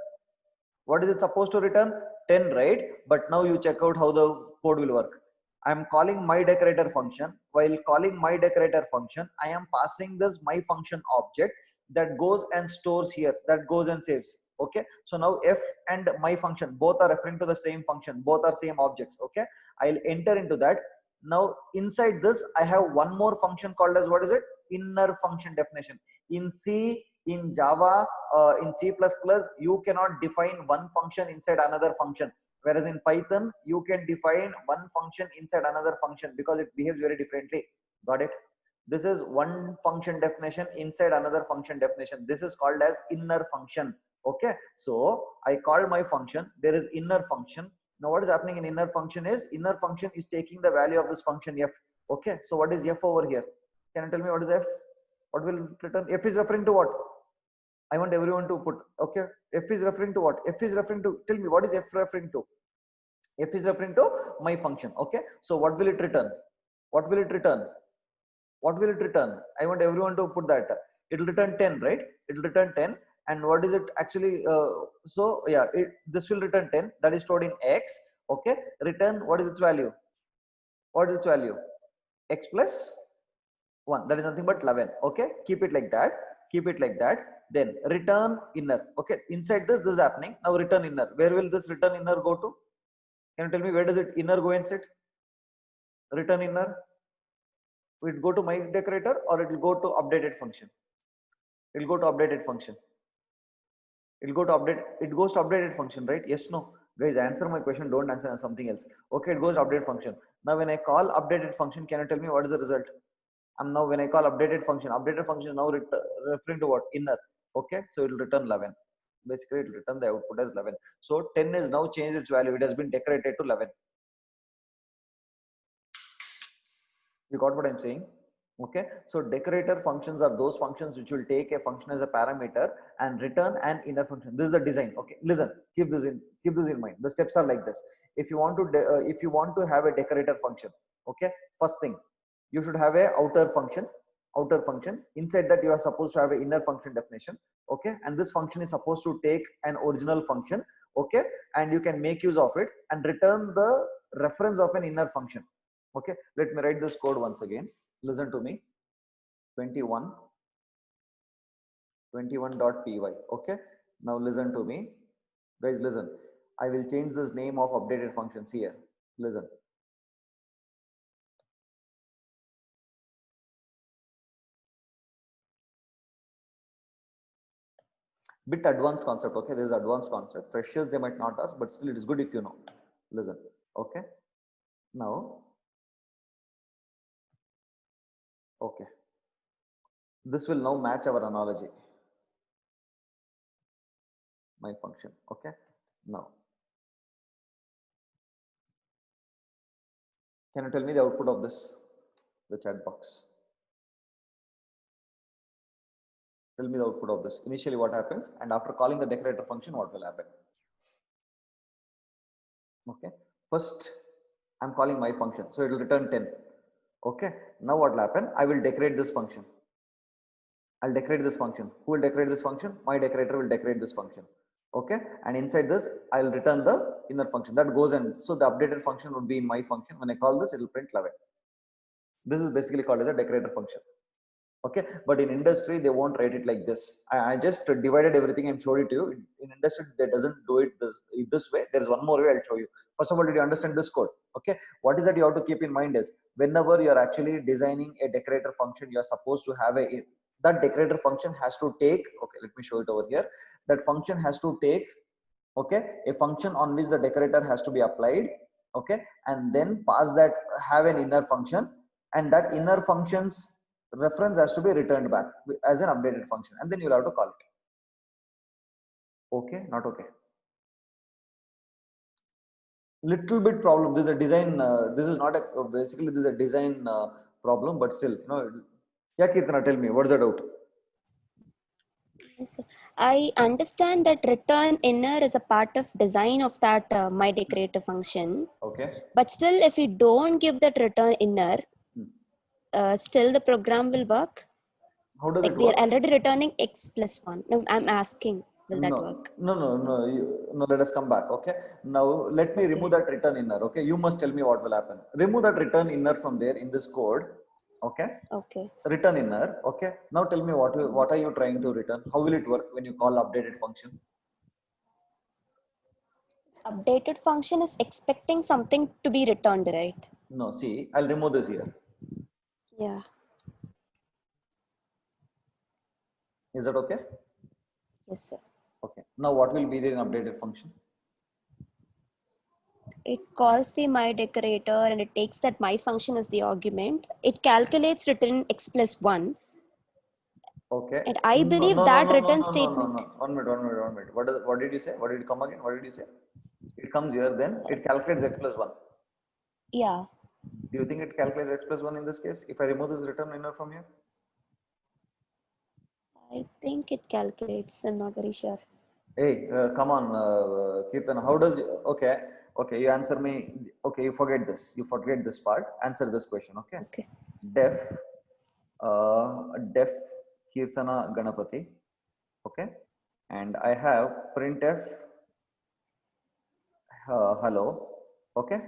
What is it supposed to return? 10, right? But now you check out how the code will work. I'm calling myDecorator function. While calling myDecorator function, I am passing this myFunction object that goes and stores here, that goes and saves. Okay, so now f and myFunction both are referring to the same function, both are same objects. Okay, I'll enter into that. Now inside this I have one more function called as, what is it? Inner function definition. In C, in Java, in C++, you cannot define one function inside another function, whereas in Python you can define one function inside another function because it behaves very differently. Got it? This is one function definition inside another function definition. This is called as inner function. Okay, so I called my function, there is inner function. Now what is happening in inner function is taking the value of this function f. Okay, so what is f over here? Can you tell me what is f? What will it return? F is referring to what? I want everyone to put, okay, f is referring to what? F is referring to, tell me what is f referring to? F is referring to my function. Okay, so what will it return? What will it return? What will it return? I want everyone to put that. It will return 10, right? It will return 10. And what is it actually? So yeah, this will return 10, that is stored in x. Okay, return, what is its value? What is its value? X plus 1, that is nothing but 11. Okay, keep it like that, keep it like that. Then return inner. Okay, inside this is happening. Now return inner. Where will this return inner go to? Can you tell me where does it inner go and sit? Return inner. Will it go to myDecorator or it will go to updated function? It will go to updated function. It will go to update. It goes to updated function, right? Yes, no. Guys, answer my question. Don't answer something else. Okay, it goes to update function. Now when I call updated function, can you tell me what is the result? Now when I call updated function is now referring to what? Inner. Okay, so it will return 11. Basically, it will return the output as 11. So 10 is now changed its value. It has been decorated to 11. You got what I'm saying? Okay, so decorator functions are those functions which will take a function as a parameter and return an inner function. This is the design. Okay, listen, keep this in mind. The steps are like this. If you want to have a decorator function, okay, first thing, you should have a outer function. Inside that you are supposed to have an inner function definition. Okay, and this function is supposed to take an original function. Okay, and you can make use of it and return the reference of an inner function. Okay, let me write this code once again. Listen to me. 21.py. Okay, now listen to me, guys. Listen, I will change this name of updated functions here. Listen. Bit advanced concept. Okay, there is advanced concept. Freshers, they might not ask, but still it is good if you know. Listen. Okay, now. Okay, this will now match our analogy. My function. Okay, now can you tell me the output of this, the chat box? Tell me the output of this. Initially what happens, and after calling the decorator function, what will happen? Okay, first I'm calling my function, so it will return 10. Okay, now what will happen? I will decorate this function. I'll decorate this function. Who will decorate this function? myDecorator will decorate this function. Okay, and inside this I'll return the inner function that goes, and so the updated function would be in my function. When I call this, it will print 11. This is basically called as a decorator function. Okay, but in industry they won't write it like this. I just divided everything and showed it to you. In industry they doesn't do it this way. There is one more way I'll show you. First of all, did you understand this code? Okay, what is that you have to keep in mind is whenever you are actually designing a decorator function, you are supposed to have that decorator function has to take, okay, let me show it over here. That function has to take, okay, a function on which the decorator has to be applied, okay, and then pass that, have an inner function, and that inner function's reference has to be returned back as an updated function, and then you'll have to call it. Okay, not okay. Little bit problem. This is a design. This is not a basically this is a design problem, but still, you know. Yeah, Kirtana, tell me, what is the doubt? Yes, sir. I understand that return inner is a part of design of that myDecorator function. Okay. But still, if we don't give that return inner, still the program will work. How does Like it we work? are already returning x plus 1. No, I'm asking. Will that No, work? no, let us come back. Okay. Now let me remove that return inner. Okay. You must tell me what will happen. Remove that return inner from there in this code. Okay. Okay. Return inner. Okay. Now tell me what are you trying to return? How will it work when you call updated function? This updated function is expecting something to be returned, right? No, see, I'll remove this here. Yeah. Is that okay? Yes, sir. Okay. Now what will be there in updated function? It calls the my decorator and it takes that my function as the argument. It calculates return x plus 1. Okay. And I No, believe no, no, that no, no, return no, no, no, statement. no. 1 minute. What did you say? What did it come again? What did you say? It comes here, then it calculates x plus 1. Yeah. Do you think it calculates x plus 1 in this case? If I remove this return inner from here? I think it calculates. I'm not very sure. Hey, come on, Kirtan. How does okay? Okay, you answer me. Okay, you forget this. You forget this part. Answer this question. Okay. Okay. Def Kirtana Ganapati. Okay, and I have printf hello. Okay.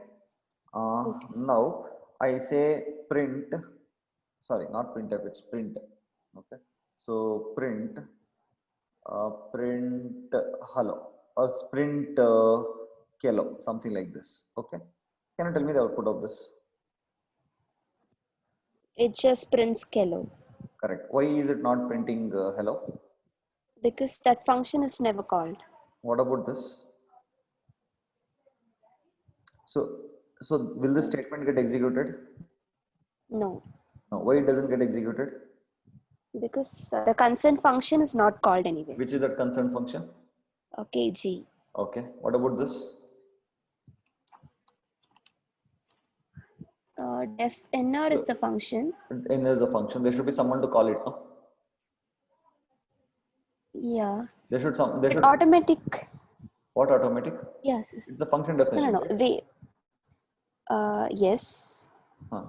Okay, sir. Now I say print. Sorry, not printf. It's print. Okay. So print hello or print kilo, something like this. Okay. Can you tell me the output of this? It just prints Kello Correct. Why is it not printing hello? because that function is never called. What about this? So will this statement get executed? No, No. Why it doesn't get executed? because the consent function is not called anywhere. Which is that concern function? Okay, G. Okay. What about this? Def inner is the function. And there's a function. There should be someone to call it. No. Yeah. There should some. There But should. automatic. What automatic? Yes. It's a function No, definition. no, Right? no. Wait. Yes. Huh.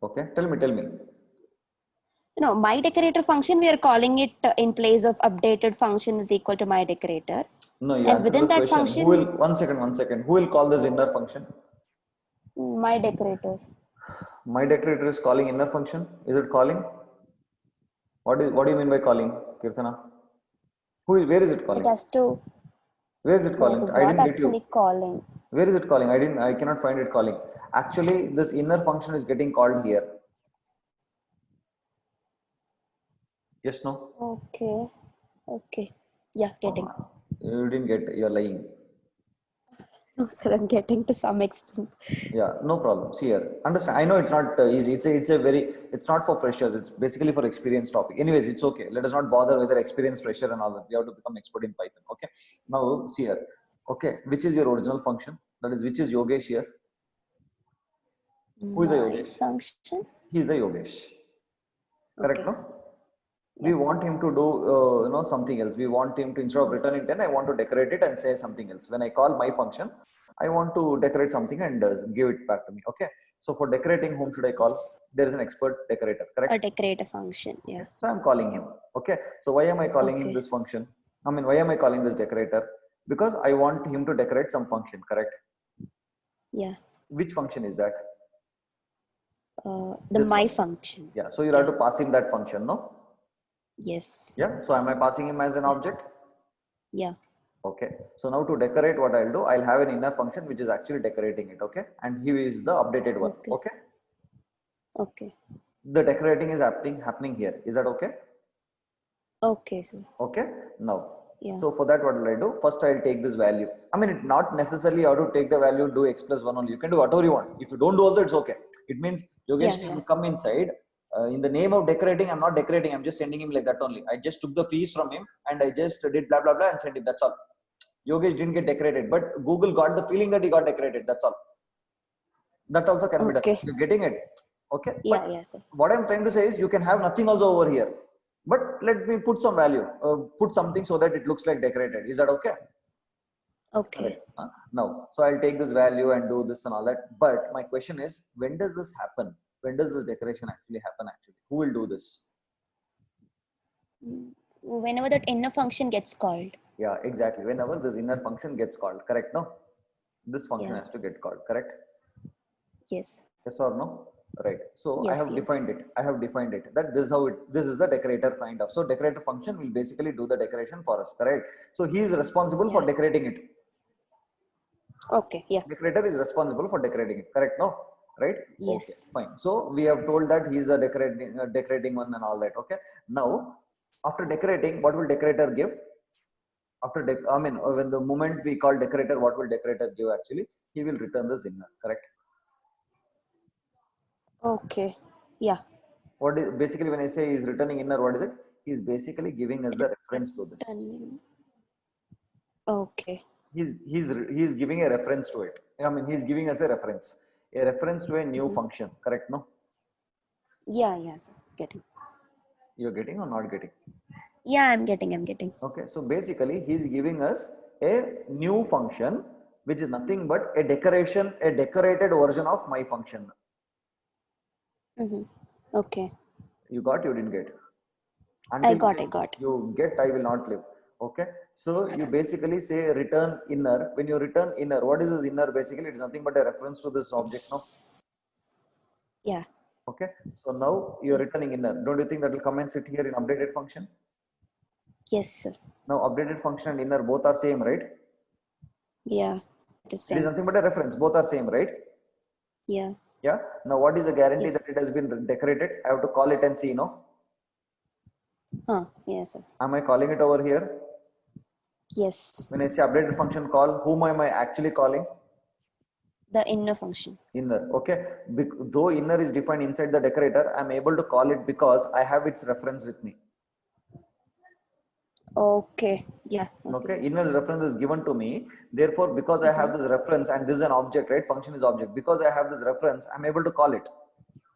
Okay. Tell me. No, my decorator function, we are calling it in place of updated function is equal to my decorator. No, you And answer within this that question. function, Who will, one second. Who will call this inner function? my decorator. My decorator is calling inner function. Is it calling? What do you mean by calling, Kirtana? Where is it It calling? has to, Where is it no, it calling? is I not didn't get you. actually calling. Where is it calling? I cannot find it calling. Actually, this inner function is getting called here. Yes, no? Okay. Okay. Yeah, getting. You didn't get, you're lying. No, sir, I'm getting to some extent. Yeah, no problem. See here, understand. I know it's not easy. It's not for freshers. It's basically for experienced topic. Anyways, it's okay. Let us not bother whether experienced fresher and all that. We have to become expert in Python. Okay. Now see here. Okay, which is your original function? That is, which is Yogesh here? Who is a My Yogesh? function. He is a Yogesh. Correct, Okay. no? We want him to do something else. We want him to, instead of returning 10, I want to decorate it and say something else. When I call my function, I want to decorate something and give it back to me. Okay. So for decorating, whom should I call? Yes. There is an expert decorator, correct? A decorator function. Yeah. So I'm calling him. Okay. So why am I calling him Okay. this function? I mean, why am I calling this decorator? Because I want him to decorate some function, correct? Yeah. Which function is that? The This my one. function. Yeah. So you have to pass him that function, no? Yes. Yeah. So am I passing him as an object? Yeah. Okay. So now to decorate, what I'll do, I'll have an inner function which is actually decorating it. Okay. And here is the updated one. Okay. Okay. Okay. The decorating is happening here. Is that okay? Okay, sir. Okay. Now, Yeah. so for that, what will I do? First, I'll take this value. I mean, it not necessarily how to take the value, do x plus 1 only. You can do whatever you want. If you don't do also, it's okay. It means Yogesh Yeah, can yeah. come inside. In the name of decorating, I'm not decorating. I'm just sending him like that only. I just took the fees from him and I just did blah, blah, blah and sent him. That's all. Yogesh didn't get decorated, but Google got the feeling that he got decorated. That's all. That also can be done. Okay. You're getting it. Okay. Yeah, But yeah, sir. what I'm trying to say is you can have nothing also over here. But let me put some value, put something so that it looks like decorated. Is that okay? Okay. Correct. Now, so I'll take this value and do this and all that. But my question is, when does this happen? When does this decoration actually happen? Actually, who will do this? whenever that inner function gets called. Yeah, exactly. Whenever this inner function gets called, correct? No, this function Yeah. has to get called, correct? Yes. Yes or no? Right. So I Yes, have yes. defined it. I have defined it. That this is how it. This is the decorator kind of. So decorator function will basically do the decoration for us, correct? So he is responsible for Yeah. decorating it. Okay. Yeah. Decorator is responsible for decorating it, correct? No, right? Okay, Yes. fine. So we have told that he is a decorating one and all that. Okay. Now, after decorating, what will decorator give? After when the moment we call decorator, what will decorator give actually? He will return the inner, correct? Okay. Yeah. What is basically when I say he's returning inner, what is it? He's basically giving us the reference to this. Returning. Okay. He's giving a reference to it. I mean, he's giving us a reference to a new function, correct? No, Yeah. Yeah. Sir. Getting. you're getting or not getting? Yeah, I'm getting. I'm getting. Okay, so basically he's giving us a new function, which is nothing but a decorated version of my function. Mm-hmm. Okay. You got, you didn't get? I Until got. I got. you get, I will not live. Okay, so you basically say return inner. When you return inner, what is this inner? Basically, it's nothing but a reference to this object. No, Yeah. okay. So now you're returning inner. Don't you think that will come and sit here in updated function? Yes, sir. Now updated function and inner both are same, right? Yeah. The It is same. nothing but a reference. Both are same, right? Yeah. Yeah. Now what is the guarantee Yes. that it has been decorated? I have to call it and see. No. Huh. Yes, sir. Am I calling it over here? Yes. When I say updated function call, whom am I actually calling? The inner function. Inner. Okay. Though inner is defined inside the decorator, I'm able to call it because I have its reference with me. Okay. Yeah. Okay. sir. Inner's reference is given to me. Therefore, because I have this reference and this is an object, right? Function is object. Because I have this reference, I'm able to call it.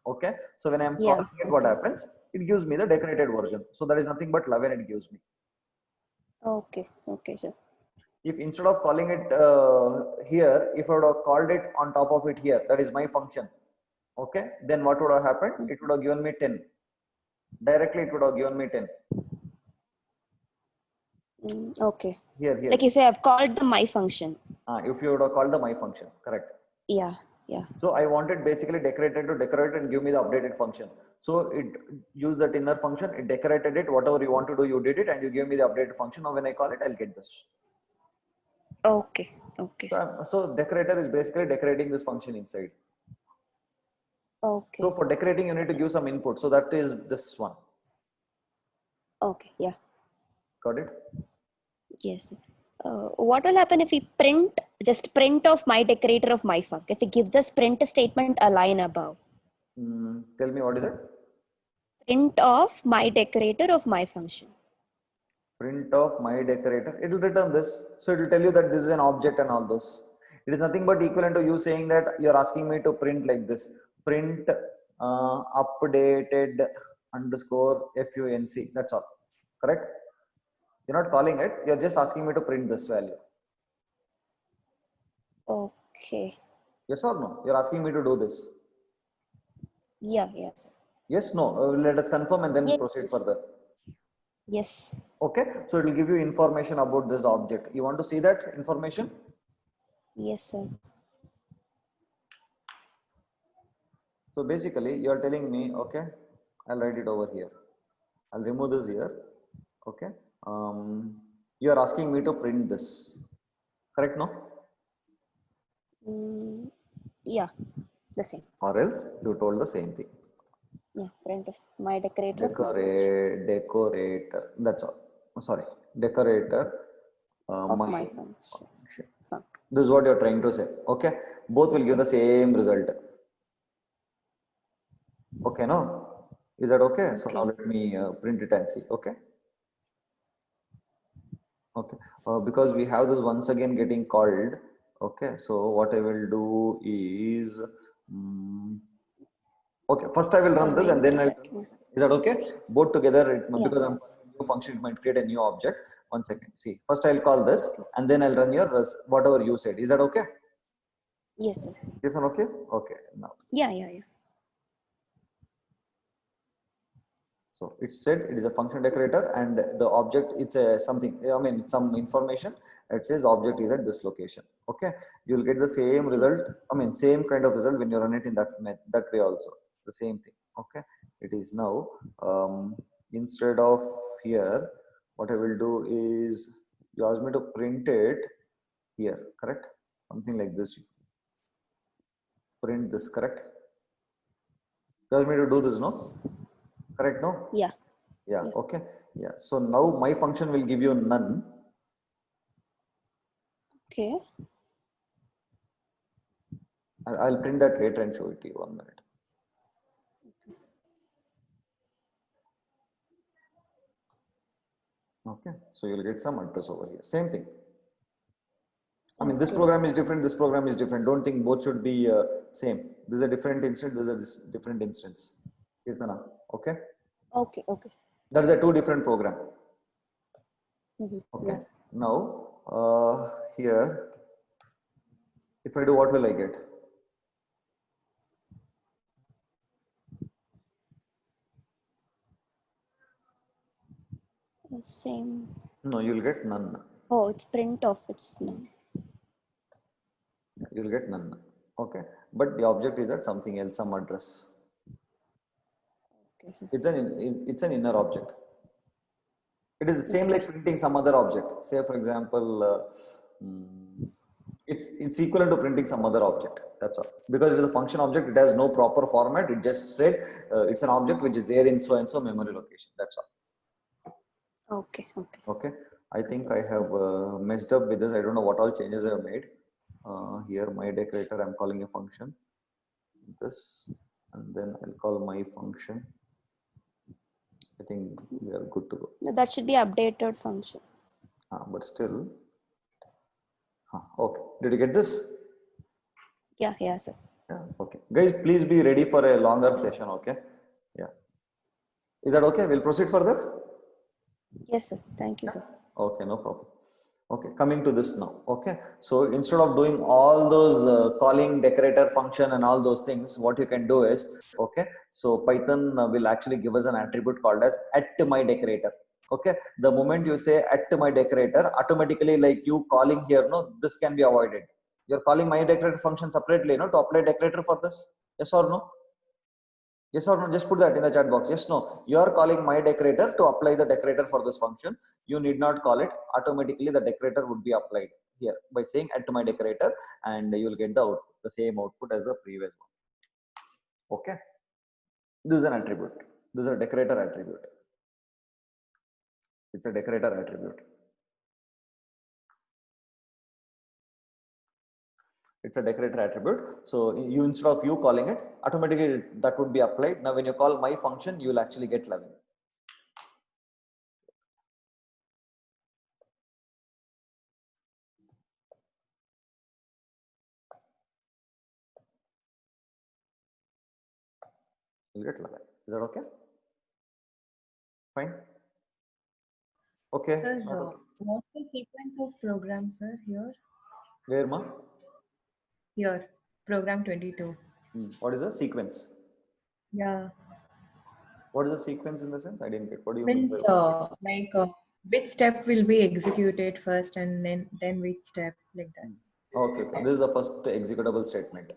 Okay. So when I'm Yeah. calling it, what happens? It gives me the decorated version. So that is nothing but 11 it gives me. Okay. Okay, sir. If instead of calling it here, if I would have called it on top of it here, that is my function. Okay. Then what would have happened? It would have given me 10. Directly it would have given me 10. Okay. Here. Like if I have called the my function. If you would have called the my function, correct. Yeah. Yeah. So I wanted basically decorated to decorate and give me the updated function. So it used that inner function, it decorated it, whatever you want to do, you did it, and you give me the updated function. Now when I call it, I'll get this. Okay. Okay. Sir. So decorator is basically decorating this function inside. Okay. So for decorating, you need to give some input. So that is this one. Okay. Yeah. Got it? Yes. Sir. What will happen if we just print of my decorator of my func? If we give this print statement a line above. Tell me what is it? Print of my decorator of my function. Print of my decorator. It will return this. So it will tell you that this is an object and all those. It is nothing but equivalent to you saying that you're asking me to print like this. Print updated underscore func. That's all. Correct? You're not calling it. You're just asking me to print this value. Okay. Yes or no? You're asking me to do this. Yeah. Yes. Sir. Yes, no. Let us confirm and then Yes. proceed further. Yes. Okay. So it will give you information about this object. You want to see that information? Yes, sir. So basically you are telling me, okay, I'll write it over here. I'll remove this here. Okay. You are asking me to print this. Correct, no? Yeah. The same. Or else you told the same thing. Yeah. Print of my decorator of my function. Decorator. That's all. Sorry. Decorator. Of my function. Func. This is what you're trying to say. Okay. Both will give the same result. Okay, no? Is that okay? So now let me print it and see. Okay. Okay. Because we have this once again getting called. Okay. So what I will do is, okay. First I will run this and then I'll. Is that okay? Both together, because I'm new function, it might create a new object. 1 second. See, first I'll call this and then I'll run your whatever you said. Is that okay? Yes, sir. Is that okay? Okay. Now. Yeah. So it said it is a function decorator, and the object, it's a something, I mean some information. It says object is at this location. Okay, you will get the same result. I mean same kind of result when you run it in that way also. The same thing. Okay, it is now instead of here, what I will do is, you ask me to print it here, correct? Something like this. Print this, correct? You ask me to do this, no? Correct, no? Yeah. Yeah, okay. Yeah, so now my function will give you none. Okay. I'll print that later and show it to you. 1 minute. Okay, so you'll get some address over here. Same thing. I mean, this Okay. program is different, this program is different. Don't think both should be same. This is a different instance, this is a different instance. Kirtana, okay? Okay. Okay. That is a two different program. Mhm. Okay. Yeah. Now, here, if I do, what will I get? Same. No, you'll get none. Oh, it's print of it's none. You'll get none. Okay, but the object is at something else, some address. Okay. So, It's an inner object. It is the same like printing some other object. Say for example, it's equivalent to printing some other object. That's all. Because it is a function object, it has no proper format. It just said it's an object which is there in so and so memory location. That's all. okay. Okay. Okay. I think I have messed up with this. I don't know what all changes I have made. Here, my decorator, I'm calling a function. This, and then I'll call my function. I think we are good to go. No, that should be updated function. But still, okay. Did you get this? Yeah. Yeah, sir. Yeah. Okay. Guys, please be ready for a longer session. Okay. Yeah. Is that okay? We'll proceed further. Yes, sir. Thank you, sir. Okay, no problem. Okay, coming to this now. Okay, so instead of doing all those calling decorator function and all those things, what you can do is, okay, so Python will actually give us an attribute called as @myDecorator. Okay, the moment you say @myDecorator, automatically like you calling here, no, this can be avoided. You're calling myDecorator function separately, no, to apply decorator for this. Yes or no? Yes or no? Just put that in the chat box. Yes, no. You are calling myDecorator to apply the decorator for this function. You need not call it. Automatically, the decorator would be applied here by saying @myDecorator, and you will get the same output as the previous one. Okay. This is an attribute. This is a decorator attribute. It's a decorator attribute. It's a decorator attribute. So you, instead of you calling it, automatically that would be applied. Now when you call my function, you will actually get 11. You get 11. Is that okay? Fine. Okay. Sir, Not okay. what's the sequence of programs, sir, here? Where, ma? Here, program 22. What is a sequence? Yeah. What is a sequence in the sense? I didn't get. What do you mean? Means which step will be executed first and then which step, like that. Okay, okay. This is the first executable statement.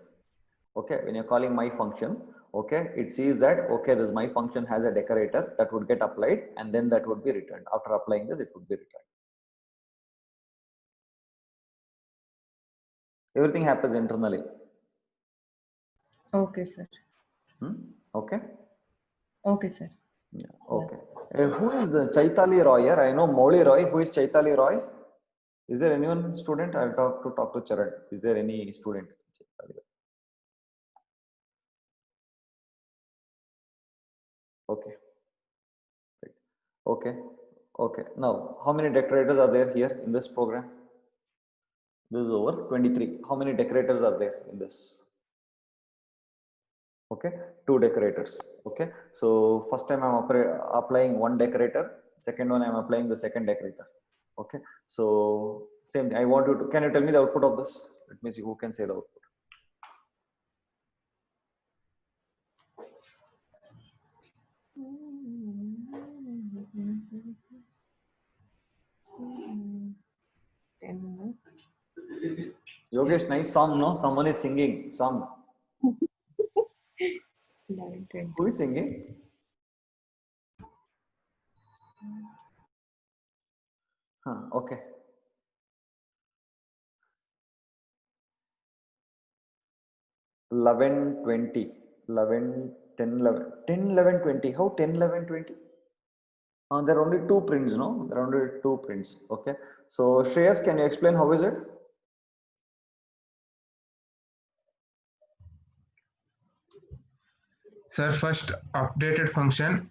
Okay, when you're calling my function, okay, it sees that, okay, this my function has a decorator that would get applied, and then that would be returned. After applying this, it would be returned. Everything happens internally. Okay, sir. Okay. Okay, sir. Yeah. Okay. Who is Chaitali Roy here? I know Moli Roy. Who is Chaitali Roy? Is there anyone student? I'll talk to Charan. Is there any student? Okay. Right. Okay. Okay. Now, how many decorators are there here in this program? This is over 23. How many decorators are there in this? Okay, 2 decorators. Okay, so first time I'm applying one decorator, second one I'm applying the second decorator. Okay, so same thing. I want you to, can you tell me the output of this? Let me see who can say the output. 10, no? Yogesh, nice song, no? Someone is singing song. 11, 20. Who is singing? Okay. Eleven 20. 11, 10, 11. 10, 11, 20. How 10, 11, 20? There are only two prints, no? There are only two prints. Okay. So Shreyas, can you explain how is it? Sir, first updated function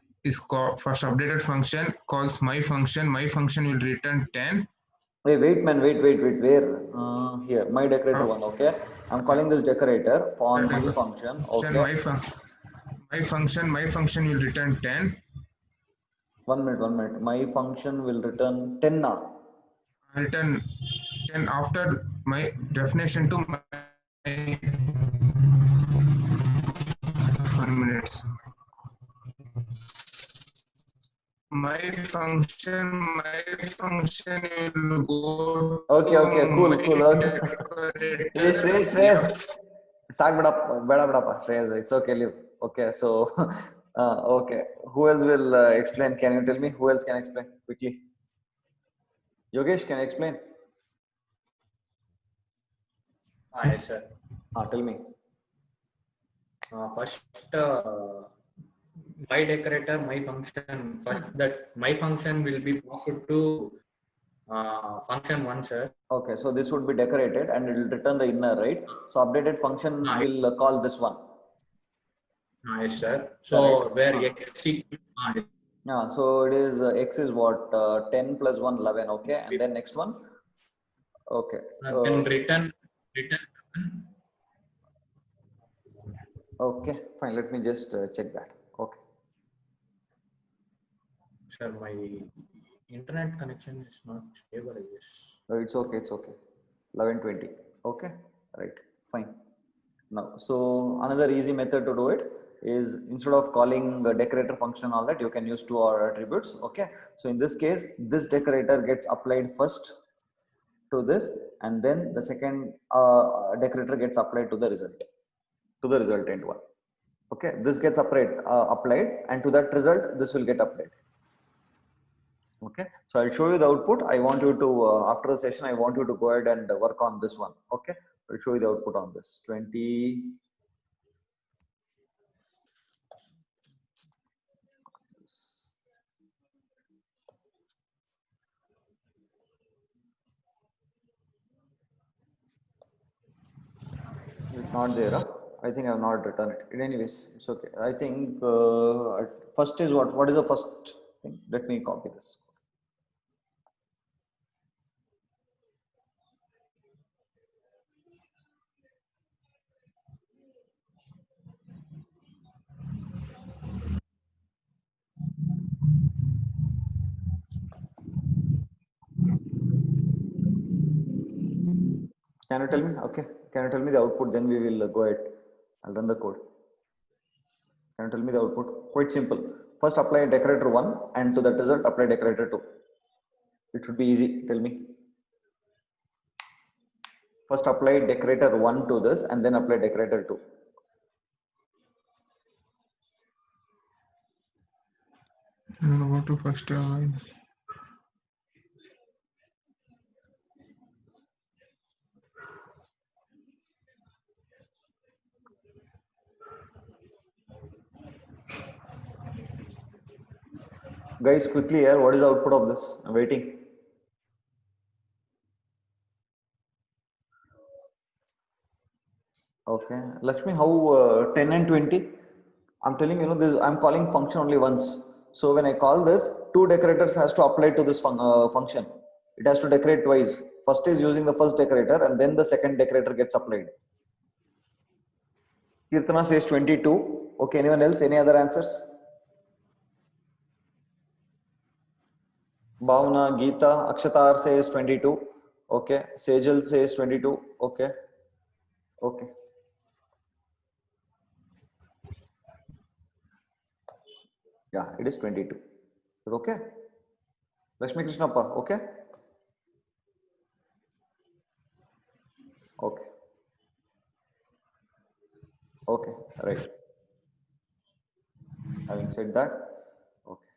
calls my function. My function will return 10. Wait, man, wait. Where? Here, my decorator one. Okay. I'm calling this decorator on my function. Okay. My function will return 10. 1 minute. My function will return 10 now. Return 10 after my definition to my 1 minute. My function will go. Okay, cool. Okay. Hey, Shreyas. Sag bada, Shreyas. It's okay, leave. Okay, so, okay. Who else will explain? Can you tell me who else can explain quickly? Yogesh, can you explain? Yes, sir. Tell me. First, my decorator, my function. First, that my function will be passed to function one, sir. Okay, so this would be decorated and it will return the inner, right? So updated function will call this one. Yes, sir. So where x equal, Yeah, so it is x is what 10 plus 1 11. Okay, and then next one. Okay. then return. Okay, fine. Let me just check that. Okay. Sir, my internet connection is not stable, I guess. It's okay. 11:20. Okay, right. Fine. Now, so another easy method to do it is instead of calling the decorator function all that, you can use two or attributes. Okay. So in this case, this decorator gets applied first to this, and then the second decorator gets applied to the resultant one. Okay, this gets applied, and to that result, this will get applied. Okay, so I'll show you the output. I want you to, after the session, I want you to go ahead and work on this one. Okay, I'll show you the output on this. 20. It's not there. Huh? I think I have not written it. Anyways, it's okay. I think first is what? What is the first thing? Let me copy this. Can you tell me? Okay. Can you tell me the output? Then we will go ahead. I'll run the code. Can you tell me the output? Quite simple. First apply decorator 1 and to that result apply decorator 2. It should be easy. Tell me. First apply decorator 1 to this and then apply decorator 2. What to first? Guys, quickly here, what is the output of this? I'm waiting. Okay, Lakshmi, how 10 and 20? I'm telling you know this. I'm calling function only once. So when I call this, two decorators has to apply to this function. It has to decorate twice. First is using the first decorator, and then the second decorator gets applied. Kirtana says 22. Okay, anyone else? Any other answers? Bhavna, Geeta, Akshatar says 22. Okay, Sejal says 22. Okay. Okay. Yeah, it is 22. Okay. Lakshmi Krishnappa, okay? Okay. Okay, right. Having said that, okay.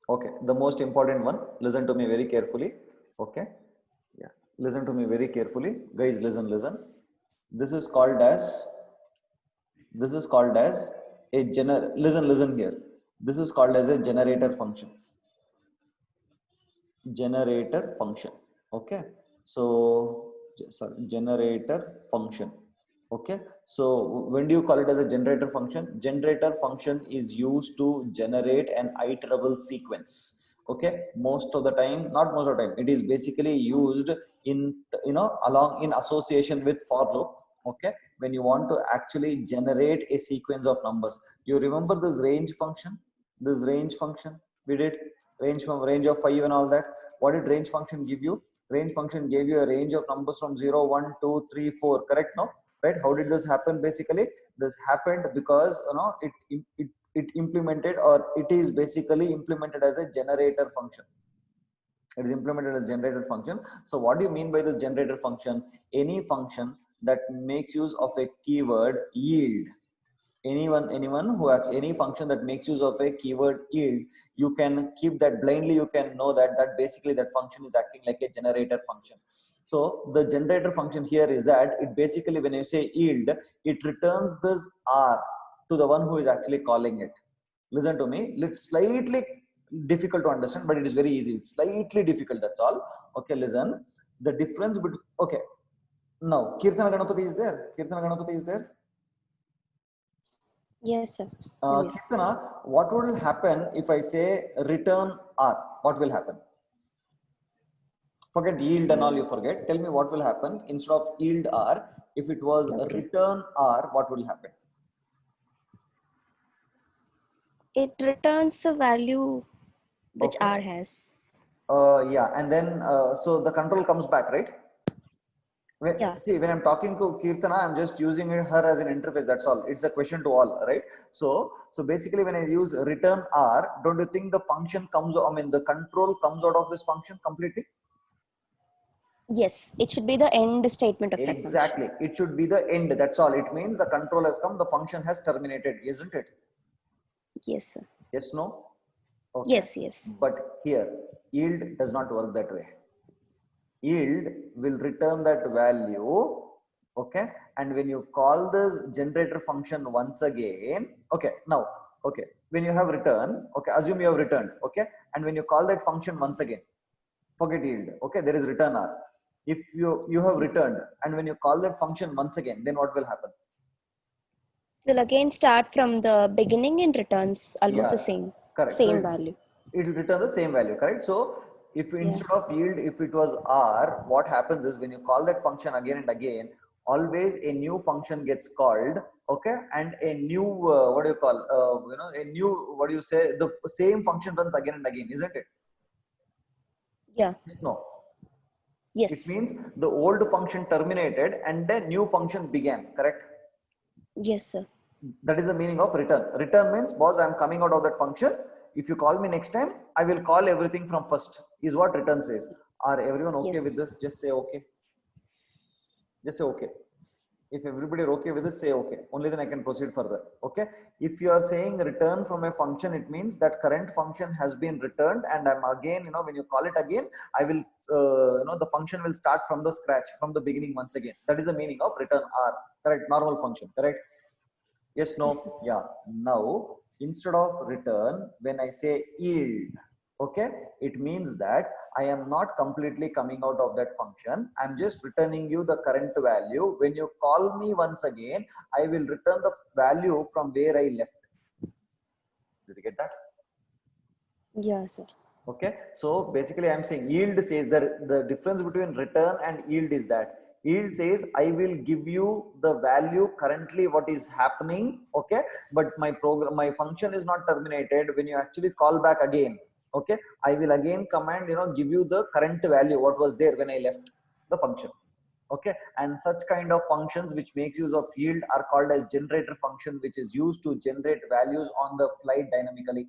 Okay, the most important one, listen to me very carefully. Okay, yeah, listen to me very carefully. Guys, listen. This is called as, a listen here. This is called as a generator function. Generator function. Okay, so, sorry, generator function. Okay, so when do you call it as a generator function? Generator function is used to generate an iterable sequence. Okay, most of the time, not most of the time, it is basically used in, along in association with for loop. Okay, when you want to actually generate a sequence of numbers, you remember this range function? This range function we did, range from range of 5 and all that. What did range function give you? Range function gave you a range of numbers from 0, 1, 2, 3, 4. Correct? No? Right? How did this happen? Basically, this happened because it implemented, or it is basically implemented as a generator function. It is implemented as generator function. So what do you mean by this generator function? Any function that makes use of a keyword yield. Anyone who has any function that makes use of a keyword yield, you can keep that blindly. You can know that basically that function is acting like a generator function. So the generator function here is that it basically, when you say yield, it returns this R to the one who is actually calling it. Listen to me. It's slightly difficult to understand, but it is very easy. It's slightly difficult. That's all. Okay, listen. The difference between, okay. Now, Kirtana Ganapati is there. Kirtana Ganapati is there. Yes, sir. I'm here. Kirtana, what will happen if I say return R? What will happen? Forget yield and all, you forget. Tell me what will happen instead of yield R. If it was Okay. return R, what will happen? It returns the value which Okay. R has. Yeah, and then so the control comes back, right? Yeah. See, when I'm talking to Kirtana, I'm just using her as an interface. That's all. It's a question to all, right? So basically, when I use return R, don't you think the function comes? I mean, the control comes out of this function completely. Yes, it should be the end statement of that function. Exactly. It should be the end. That's all. It means the control has come. The function has terminated, isn't it? Yes, sir. Yes. No. Okay. Yes. But here, yield does not work that way. Yield will return that value. Okay, and when you call this generator function once again, okay, now, okay, when you have returned, okay, assume you have returned, okay, and when you call that function once again, forget yield, okay, there is return R. If you have returned, and when you call that function once again, then what will happen? Will again start from the beginning and returns almost the Yeah, same. correct. Same So value. it will return the same value, correct? So if instead of yield, if it was R, what happens is when you call that function again and again, always a new function gets called, okay, and a new what do you call, a new, what do you say, the same function runs again and again, isn't it? Yeah. Yes, no. Yes. It means the old function terminated and the new function began, correct? Yes, sir. That is the meaning of return. Return means, boss, I'm coming out of that function. If you call me next time, I will call everything from first, is what return says. Are everyone okay Yes. with this? Just say okay. Just say okay. If everybody are okay with this, say okay. Only then I can proceed further. Okay. If you are saying return from a function, it means that current function has been returned, and I'm again, when you call it again, I will, the function will start from the scratch, from the beginning once again. That is the meaning of return R. Correct. Normal function. Correct. Yes, no, Yes, sir. yeah. Now, instead of return, when I say yield, okay, it means that I am not completely coming out of that function. I'm just returning you the current value. When you call me once again, I will return the value from where I left. Did you get that? Yeah, sir. Okay, so basically I'm saying yield says that the difference between return and yield is that yield says I will give you the value currently what is happening, okay, but my program, my function is not terminated. When you actually call back again, okay, I will again command, give you the current value what was there when I left the function. Okay, and such kind of functions which makes use of yield are called as generator function, which is used to generate values on the fly dynamically.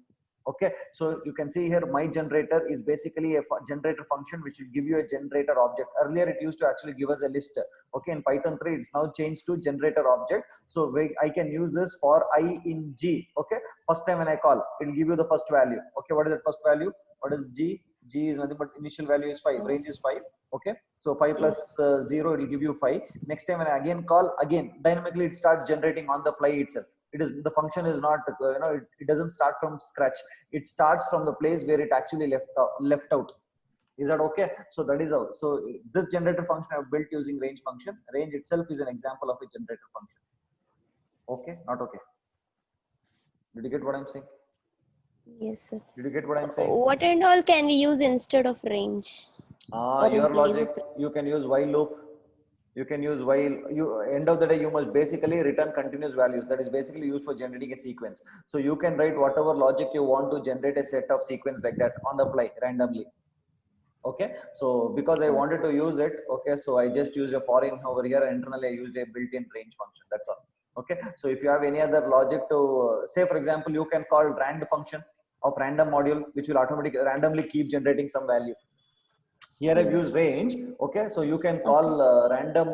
Okay, so you can see here my generator is basically a generator function which will give you a generator object. Earlier it used to actually give us a list. Okay, in Python 3 it's now changed to generator object. So I can use this for I in G. Okay, first time when I call, it will give you the first value. Okay, what is that first value? What is G? G is nothing but initial value is 5, range is 5. Okay, so 5 plus 0, it will give you 5. Next time when I again call, again dynamically it starts generating on the fly itself. It is, the function is not, it doesn't start from scratch. It starts from the place where it actually left out. Is that okay? So that is how. So this generator function I have built using range function. Range itself is an example of a generator function. Okay, not okay. Did you get what I'm saying? Yes, sir. Did you get what I'm saying? What and all can we use instead of range? Or Your in place logic, of- you can use while loop. You can use while. End of the day, you must basically return continuous values. That is basically used for generating a sequence. So you can write whatever logic you want to generate a set of sequence like that on the fly randomly. Okay, so because I wanted to use it, okay, so I just used a foreign over here. Internally I used a built-in range function. That's all. Okay, so if you have any other logic to say, for example, you can call rand function of random module which will automatically randomly keep generating some value. Here I've used range. Okay, so you can call random,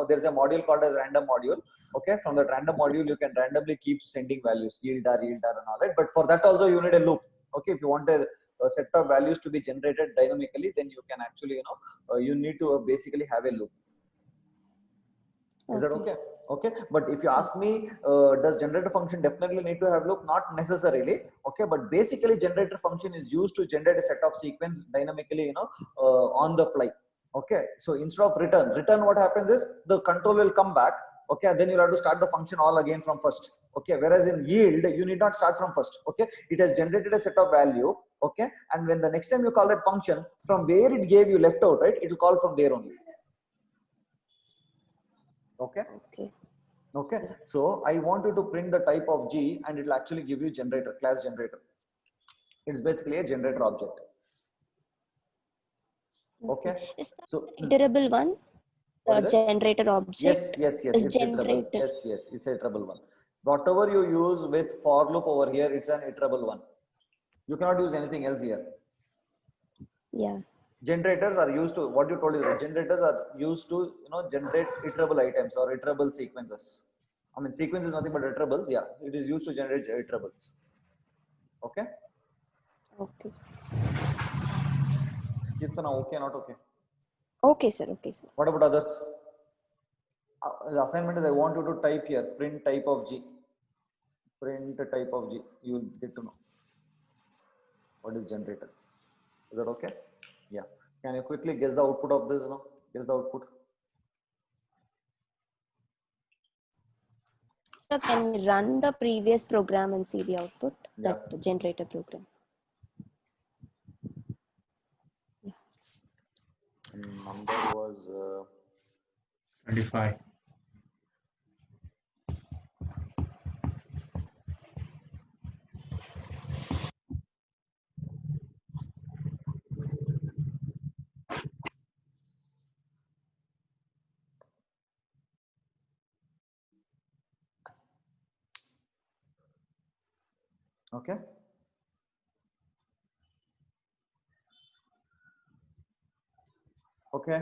there's a module called as random module. Okay, from that random module, you can randomly keep sending values, yield dar and all that. But for that also you need a loop. Okay, if you want a set of values to be generated dynamically, then you can actually, you need to basically have a loop. Is that okay? Okay, but if you ask me, does generator function definitely need to have loop? Not necessarily. Okay, but basically generator function is used to generate a set of sequence dynamically, on the fly. Okay, so instead of return what happens is the control will come back. Okay, then you'll have to start the function all again from first. Okay, whereas in yield you need not start from first. Okay, it has generated a set of value. Okay, and when the next time you call that function, from where it gave you left out, right, it will call from there only. Okay. Okay, so I want you to print the type of G and it will actually give you generator, class generator. It's basically a generator object. Okay, Is that so the iterable one? what The is it? generator object Yes, is it's generator. iterable. Yes, it's a iterable one. Whatever you use with for loop over here, it's an iterable one. You cannot use anything else here. Yeah. Generators are used to, what you told is that generators are used to, generate iterable items or iterable sequences. I mean, sequence is nothing but iterables. Yeah, it is used to generate iterables. Okay. Okay. Kirtana, okay, not okay? Okay, sir. Okay, sir. What about others? The assignment is I want you to type here, print type of G. Print type of G. You will get to know what is generator. Is that okay? Yeah. Can you quickly guess the output of this now? Guess the output. So can we run the previous program and see the output? Yeah. That generator program. Number was 25. okay. Okay.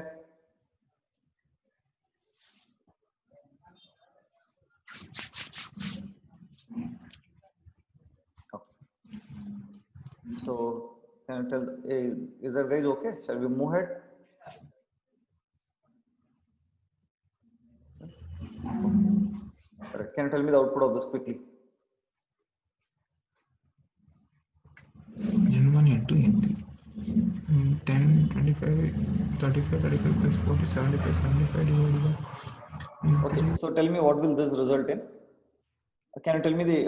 So can you tell, is that guys okay? Shall we move ahead? Correct. Can you tell me the output of this quickly? N1, N2, N3. 10, 25, 35, 35 plus 40, 75, 75 divided by Okay. N3. So tell me what will this result in? Can you tell me the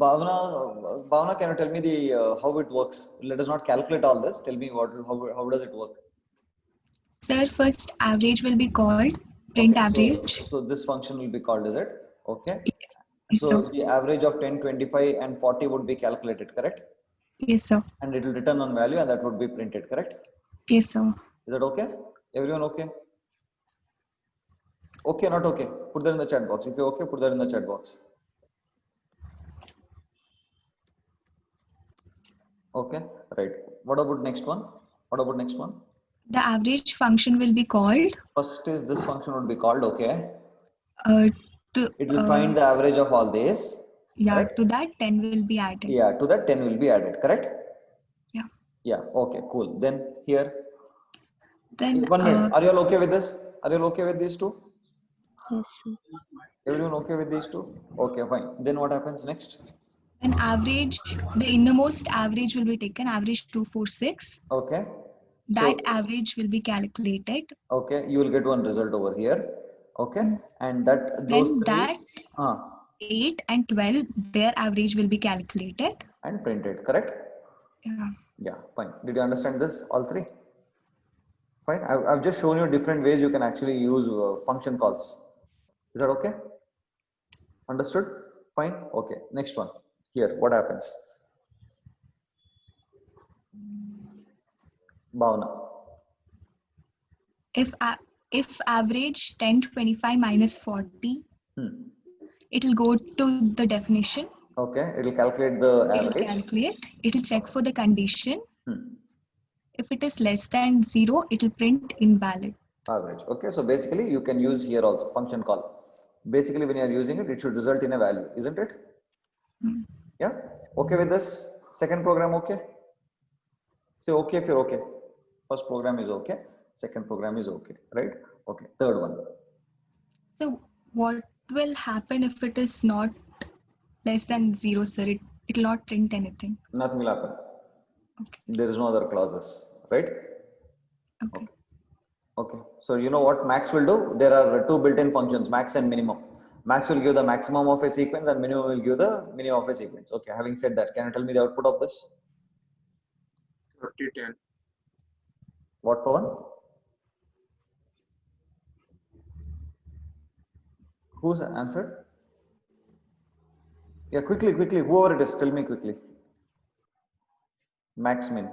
Bhavna? Can you tell me the how it works? Let us not calculate all this. Tell me how does it work? Sir, first average will be called, print Okay, average. so this function will be called, is it? Okay. Yes, So sir. the average of 10, 25 and 40 would be calculated, correct? Yes, sir. And it will return on value and that would be printed, correct? Yes, sir. Is that okay? Everyone okay? Okay, not okay? Put that in the chat box. If you're okay, put that in the chat box. Okay, right. What about next one? What about next one? The average function will be called. First is this function would be called, okay. Uh, to It will find the average of all these. yeah, correct? to that 10 will be added. Yeah, to that 10 will be added, correct? Yeah. Yeah, okay, cool. Then here, Then 1 minute. Are you all okay with this? Are you all okay with these two? Yes, sir. Everyone okay with these two? Okay, fine. Then what happens next? an average, the innermost average will be taken, average 246. Okay. That So, average will be calculated. okay, you will get one result over here. Okay. And that those Then three that 8 and 12, their average will be calculated. and printed, correct? Yeah. Yeah, fine. Did you understand this, all three? Fine. I've just shown you different ways you can actually use function calls. Is that okay? Understood? Fine. Okay. Next one. Here, what happens? Bhavna. If average 10, 25 minus 40, Hmm. it will go to the definition. Okay. It will calculate the It will average. calculate. It will check for the condition. Hmm. If it is less than 0, it will print invalid. Average. Okay. So basically, you can use here also function call. Basically, when you are using it, it should result in a value, isn't it? Hmm. Yeah. Okay with this? Second program, okay? Say okay if you're okay. First program is okay. Second program is okay, right? Okay. Third one. So what will happen if it is not less than 0, sir? It will not print anything. Nothing will happen. Okay. There is no other clauses, right? Okay. Okay. So you know what max will do? There are two built-in functions, max and minimum. Max will give the maximum of a sequence and minimum will give the minimum of a sequence. Okay. Having said that, can you tell me the output of this? 30, 10. What, Pawan? Who's answered? Yeah, quickly, whoever it is, tell me quickly. Max, min.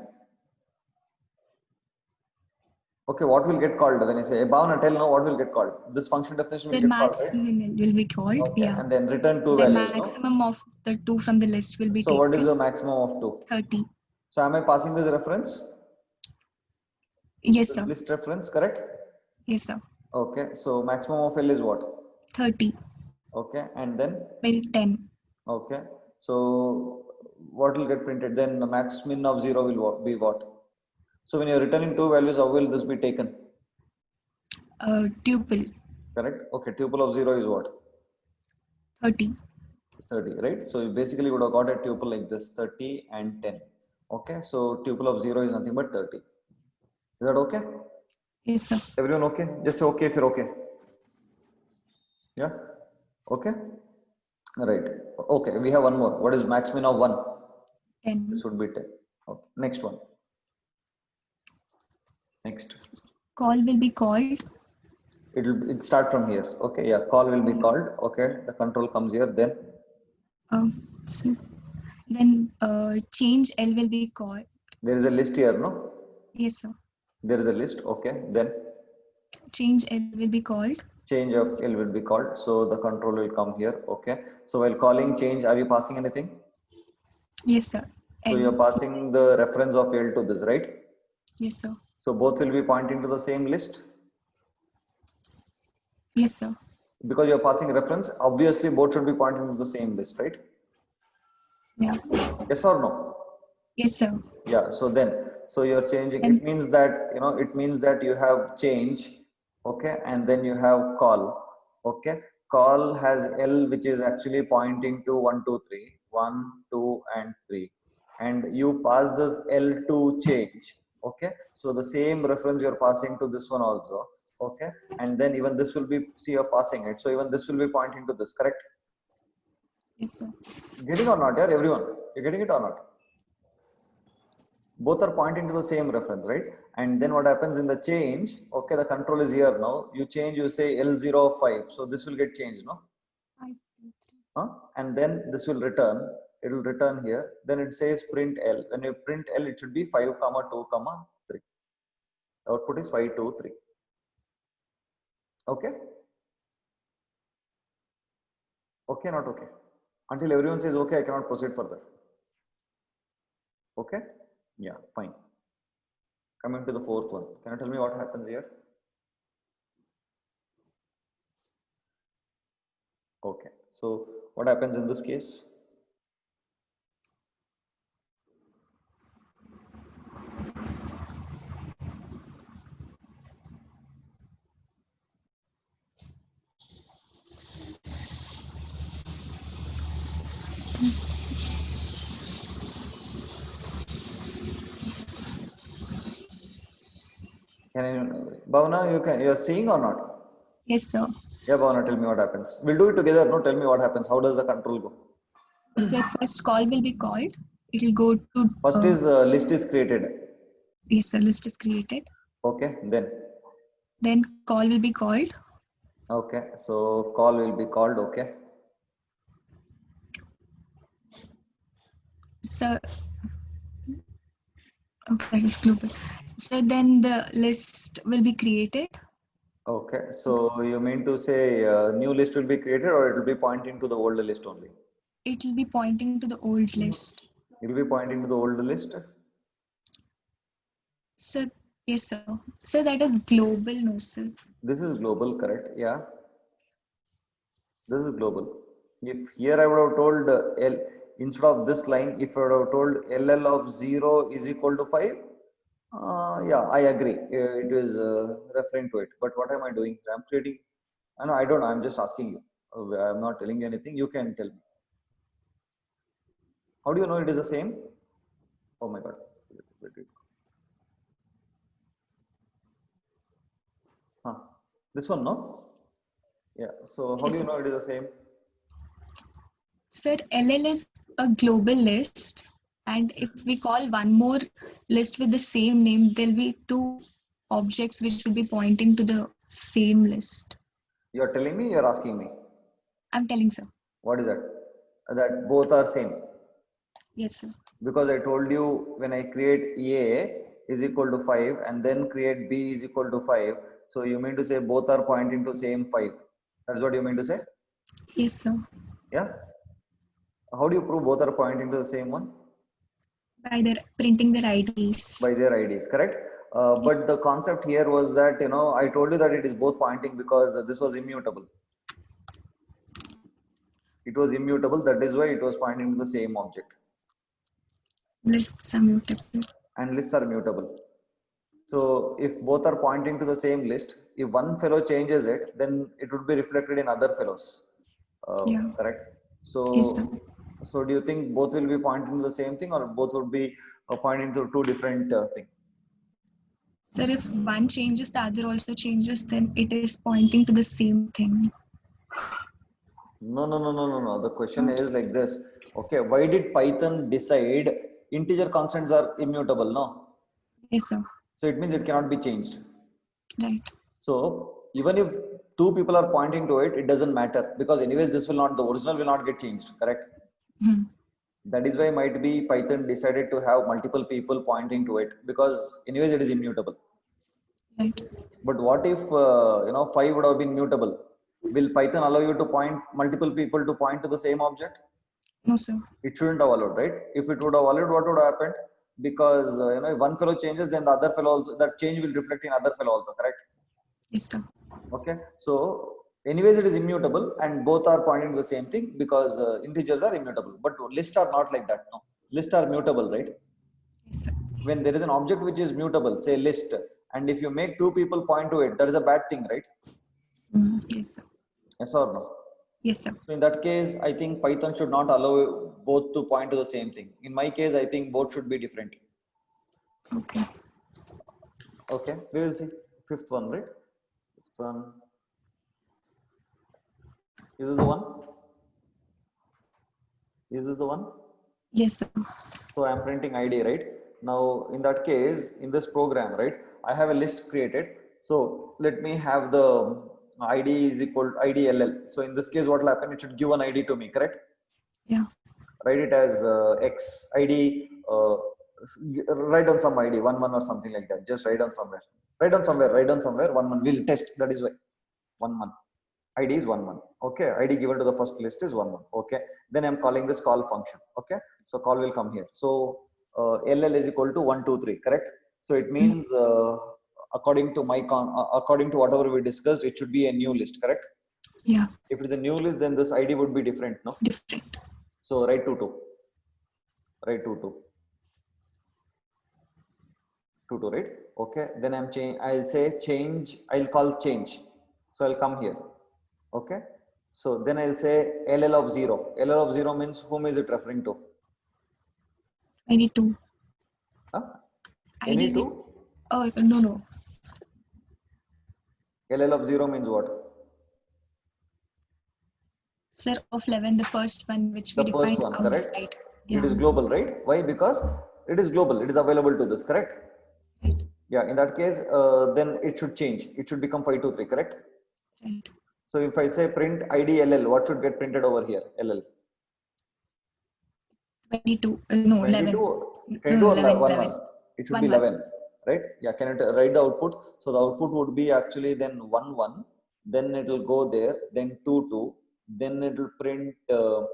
Okay, what will get called when I say Bhavana, tell now what will get called? This function definition will Then get called, right? maximum will be called. Okay, Yeah. and then return two Then values, no? maximum of the 2 from the list will be So taken. what is the maximum of 2? 30. So am I passing this reference? Yes, This sir. list reference, correct? Yes, sir. Okay, so maximum of L is what? 30. Okay, and then, Will 10. okay, so what will get printed? Then the max min of 0 will be what? So when you're returning two values, how will this be taken? Tuple. Correct? Okay, tuple of 0 is what? 30. 30, right? So you basically would have got a tuple like this, 30 and 10. Okay, so tuple of 0 is nothing but 30. Is that okay? Yes, sir. Everyone okay? Just say okay if you're okay. Yeah? Okay? Right. Okay, we have one more. What is max min of 1? 10. This would be 10. Okay, next one. Next. Call will be called. It start from here. Okay, yeah, call will be called. Okay, the control comes here. Then So then change L will be called. there is a list here, no? Yes, sir. There is a list. Okay, then Change L will be called. change of L will be called. So the control will come here. Okay. So while calling change, are you passing anything? Yes, sir. So L. you're passing the reference of L to this, right? Yes, sir. So both will be pointing to the same list. Yes, sir. Because you're passing reference, obviously both should be pointing to the same list, right? Yeah. Yes or no? Yes, sir. Yeah. So then, so you're changing. And it means that it means that you have change, okay, and then you have call, okay. Call has L, which is actually pointing to 1, 2, 3, 1, 2, and 3, and you pass this L to change, okay. So the same reference you're passing to this one also, okay, and then even this will be, see, you're passing it, so even this will be pointing to this, correct? yes, sir. Getting or not, yeah, everyone? You're getting it or not? Both are pointing to the same reference, right? And then what happens in the change, okay, the control is here now. You change, you say L05. So this will get changed, no? And then this will return. It will return here. Then it says print L. When you print L, it should be 5, 2, 3. Output is 5, 2, 3. Okay? Okay, not okay. Until everyone says okay, I cannot proceed further. Okay, yeah, fine. Coming to the fourth one, can you tell me what happens here? Okay, so what happens in this case? Can you, Bhavna, you're seeing or not? Yes, sir. Yeah, Bhavna, tell me what happens. We'll do it together. No, tell me what happens. How does the control go? So first call will be called. It will go to First is list is created. yes, a list is created. Okay, Then call will be called. okay, so call will be called. Okay, So okay, that is global. So then the list will be created. okay. So you mean to say new list will be created, or it will be pointing to the old list only? It will be pointing to the old list. It will be pointing to the old list. So yes, sir. So that is global, no, sir. This is global, correct? Yeah, this is global. If here I would have told L instead of this line, if I would have told LL of 0 is equal to 5, yeah, I agree. It is referring to it. But what am I doing? I'm creating. I don't know. I'm just asking you. I'm not telling you anything. You can tell me. How do you know it is the same? Oh my God. Huh. This one, no? Yeah. So how do you know it is the same? Sir, LL is a global list, and if we call one more list with the same name, there'll be two objects which will be pointing to the same list. You're telling me, you're asking me. I'm telling, sir. What is that? That both are same. Yes, sir. Because I told you when I create A is equal to 5 and then create B is equal to 5. So you mean to say both are pointing to same 5. That's what you mean to say? Yes, sir. Yeah. How do you prove both are pointing to the same one? By their printing their IDs. By their IDs, correct? But the concept here was that, I told you that it is both pointing because this was immutable. It was immutable. That is why it was pointing to the same object. Lists are mutable. And lists are mutable. So if both are pointing to the same list, if one fellow changes it, then it would be reflected in other fellows. Yeah. Correct? Yes, sir. So do you think both will be pointing to the same thing, or both would be pointing to two different things? Sir, if one changes, the other also changes, then it is pointing to the same thing. No. The question is like this. Okay, why did Python decide integer constants are immutable? No. Yes, sir. So it means it cannot be changed. Right. So even if two people are pointing to it, it doesn't matter because anyways the original will not get changed, correct? Hmm. That is why might be Python decided to have multiple people pointing to it because anyways it is immutable. Right. But what if 5 would have been mutable? Will Python allow you to point multiple people to point to the same object? No, sir. It shouldn't have allowed, right? If it would have allowed, what would have happened? Because if one fellow changes, then the other fellow also, that change will reflect in other fellow also, correct? Yes, sir. Okay, so anyways it is immutable and both are pointing to the same thing because integers are immutable, but lists are not like that. No, lists are mutable, right? Yes, sir. When there is an object which is mutable, say list, and if you make two people point to it, that is a bad thing, right? Yes, sir. Yes or no? Yes, sir. So in that case, I think Python should not allow both to point to the same thing. In my case, I think both should be different. Okay. Okay, we will see. Fifth one, right? Fifth one. Is this the one? Is this the one? Yes, sir. So I'm printing ID, right? Now in that case, in this program, right, I have a list created. So let me have the ID is equal to ID LL. So in this case, what will happen? It should give an ID to me, correct? Yeah. Write it as X ID, write down some ID, 1 1 or something like that. Just write down somewhere. Write down somewhere, 1 1. We'll test. That is why 1 1. ID is 1 1. Okay. ID given to the first list is 1 1. Okay. Then I'm calling this call function. Okay. So call will come here. So LL is equal to 1, 2, 3, correct? So it means according to according to whatever we discussed, it should be a new list, correct? Yeah, If it is a new list, then this ID would be different, no? different. So write 2, 2. Write 2, 2. 2, 2, right? Okay. Then I'll say change. I'll call change. So I'll come here. Okay. So then I'll say LL of 0. LL of 0 means whom is it referring to? ID2. Huh? ID Any will- two? Oh, no. LL of 0 means what? Sir, of 11, the first one which we The first defined one, correct? outside. It is global, right? Why? Because it is global. It is available to this, correct? Right. Yeah. In that case, then it should change. It should become 523, correct? Right. So if I say print ID LL, what should get printed over here? LL. 22. No, 22, 11. 22 No, or 11. 1, 11. 1. It should 1, be 1. 11, right? Yeah, can it write the output? So the output would be actually then 1, 1, then it will go there, then 2, 2, then it will print 1,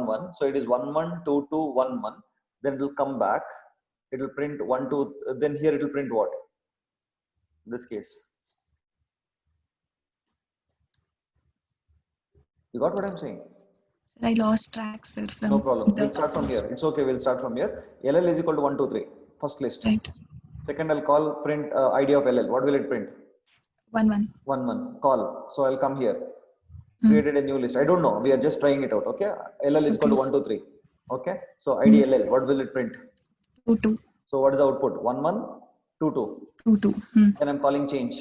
1. So it is 1, 1, 2, 2, 1, 1. Then it will come back. It will print 1, 2. Then here it will print what? In this case. You got what I'm saying? I lost track, sir, from No problem. the We'll start from here. It's okay. We'll start from here. LL is equal to 1, 2, 3. First list. Right. Second, I'll call print ID of LL. What will it print? 1, 1. 1, 1. Call. So I'll come here. Hmm. Created a new list. I don't know. We are just trying it out. Okay. LL is equal to Okay. 1, 2, 3. Okay. So ID LL. What will it print? 2, 2. So what is the output? 1, 1, 2, 2. 2, 2. Hmm. Then I'm calling change.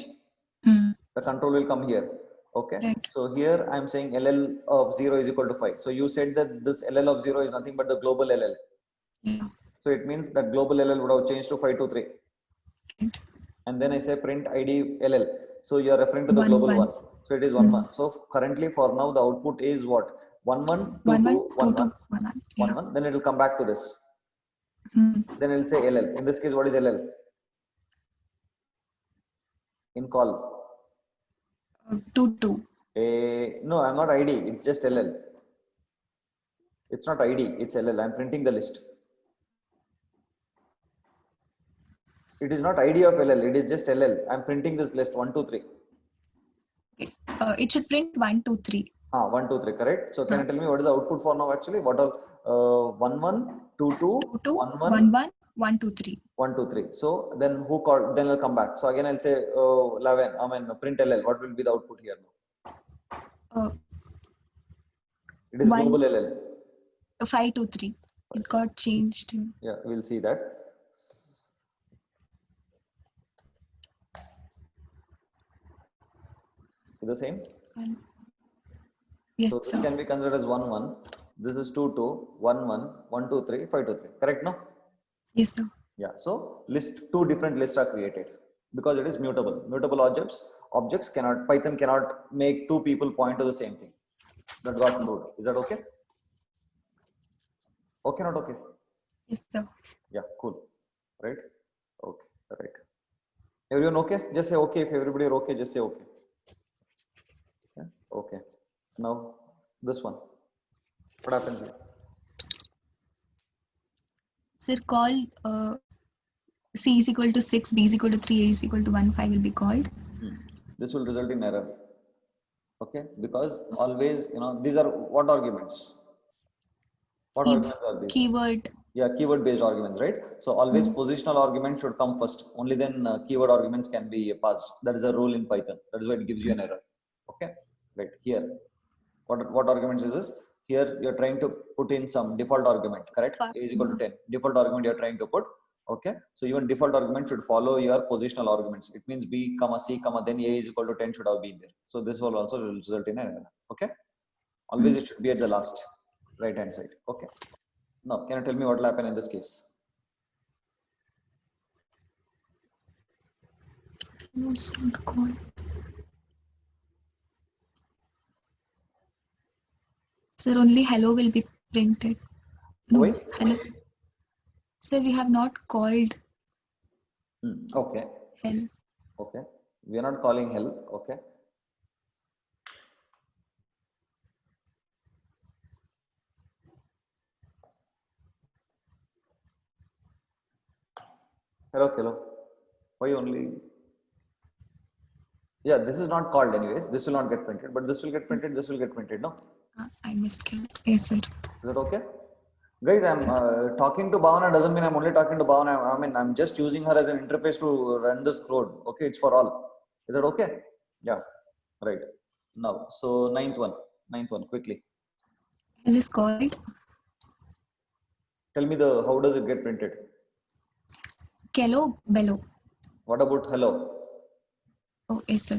Hmm. The control will come here. Okay. Right. So here I'm saying LL of 0 is equal to 5. So you said that this LL of 0 is nothing but the global LL. Yeah. So it means that global LL would have changed to 523. Right. And then I say print ID LL. So you are referring to the 1, global 1. one. So it is 1, 1. So currently for now the output is what? 1, 1, 2, 1, 1, 2, 1, 2, 2, 1, 1, 1. 1, Yeah. 1. Then it will come back to this. Hmm. Then it will say LL. In this case, what is LL? In call. 2, 2. No, I'm not ID. It's just LL. It's not ID. It's LL. I'm printing the list. It is not ID of LL. It is just LL. I'm printing this list 1, 2, 3. Okay. It should print 1, 2, 3. 1, 2, 3, correct. So can you tell me what is the output for now actually? What are 1, 1, 2, 2, 2, 2, 1, 1, 1, 1, 1, 2, 3. 1, 2, 3. So then who called? Then I'll come back. So again I'll say 11. I mean print LL. What will be the output here now? It is 1, global LL. 5, 2, 3. It got changed. Yeah, we'll see that. Is the same? Yes, So this sir. can be considered as 1, 1. This is 2, 2, 1, 1, 1, 2, 3, 5, 2, 3. Correct, no? Yes, sir. Yeah. So two different lists are created because it is mutable. Mutable objects cannot, Python cannot make two people point to the same thing. That got proved. Is that okay? Okay, not okay? Yes, sir. Yeah, cool. Right? Okay, right. Everyone okay? Just say okay. If everybody are okay, just say okay. Yeah? Okay. Now, this one. What happens here? Sir, call C is equal to 6, B is equal to 3, A is equal to 1, 5 will be called. This will result in error. Okay, because always, these are what arguments? What arguments are these? Keyword. Yeah, keyword based arguments, right? So always positional argument should come first. Only then keyword arguments can be passed. That is a rule in Python. That is why it gives you an error. Okay, right here. What arguments is this? Here you're trying to put in some default argument, correct? A is equal to 10. Default argument you're trying to put. Okay, so even default argument should follow your positional arguments. It means B, C, then A is equal to 10 should have been there. So this will also result in an error. Okay, always it should be at the last right hand side. Okay, now can you tell me what will happen in this case? No, it's not called. Sir, only hello will be printed. No, Why? hello. Sir, we have not called Okay. hell. Okay. We are not calling hell. Okay. Hello, hello. Why only? Yeah, this is not called anyways. This will not get printed, but this will get printed. This will get printed. No, I missed it. Yes, sir. is that okay? Guys, I'm talking to Bhavana doesn't mean I'm only talking to Bhavana. I mean, I'm just using her as an interface to run this code. Okay, it's for all. Is that okay? Yeah, right. Now, so ninth one, quickly. L is called Tell me how does it get printed? Kello Bello. What about hello? Oh, yes, sir.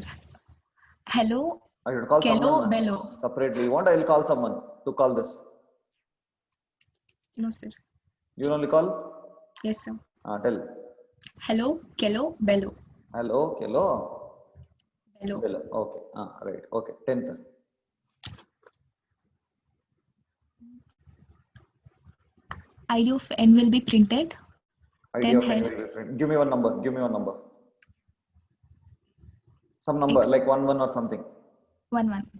Hello, I should call Kello someone Bello. separately. You want? I'll call someone to call this. No, sir. You will only call? Yes, sir. Tell. Hello, Kello Bello. Hello, hello. Bello. Hello. Okay. Right. Okay. 10th. ID of n will be printed. ID Then of n will be printed. Give me one number. Give me one number. Some number X. like 1 or something. 1 1.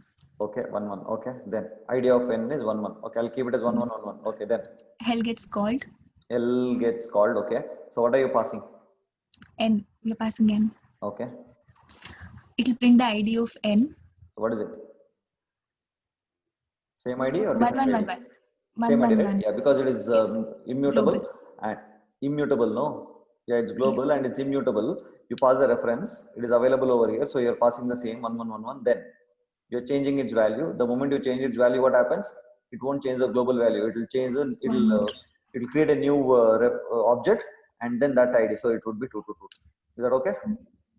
Okay. 1 Okay. Then ID of n is 1 1. Okay. I'll keep it as 1 1 1 1. Okay. Then L gets called. L gets called. Okay. So what are you passing? N. We are passing n. Okay. It will print the ID of n. What is it? Same ID or 1 different 1 ID? 1 1. Same 1 ID, 1 right? 1. Yeah, because it is Yes. immutable Global. and immutable. No, yeah, it's global Yes. and it's immutable. You pass the reference, it is available over here, so you're passing the same 1 1 1 1. Then you're changing its value. The moment you change its value, what happens? It won't change the global value. It will change the. One more. It will create a new object and then that ID. So it would be 222. Is that okay?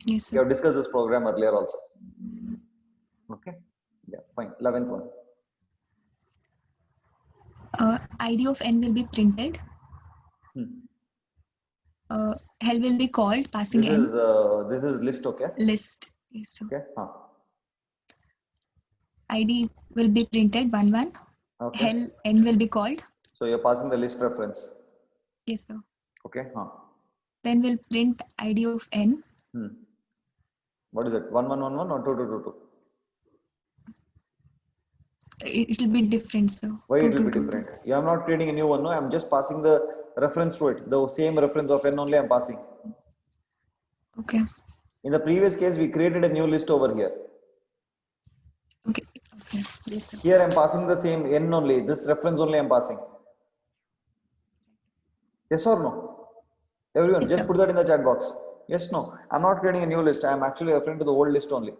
Yes, We sir. have discussed this program earlier also. Okay. Yeah, fine. 11th one. ID of n will be printed. L will be called, passing n. This is list. Okay. List. Yes, sir. Okay. ID will be printed 1 1. Okay. L n will be called. So you're passing the list reference. Yes, sir. Okay. Then we'll print ID of n. What is it? 1 1 1 1 or 2 2 2 2? It will be different, sir. Why it 2 will 2 be 2 2. different? Yeah, I'm not creating a new one. No, I'm just passing the reference to it. The same reference of n only I'm passing. Okay. In the previous case, we created a new list over here. Okay. Okay. Yes, sir. Here I'm passing the same n only. This reference only I'm passing. Yes or no? Everyone, Yes, just sir. put that in the chat box. Yes, no. I'm not creating a new list. I'm actually referring to the old list only.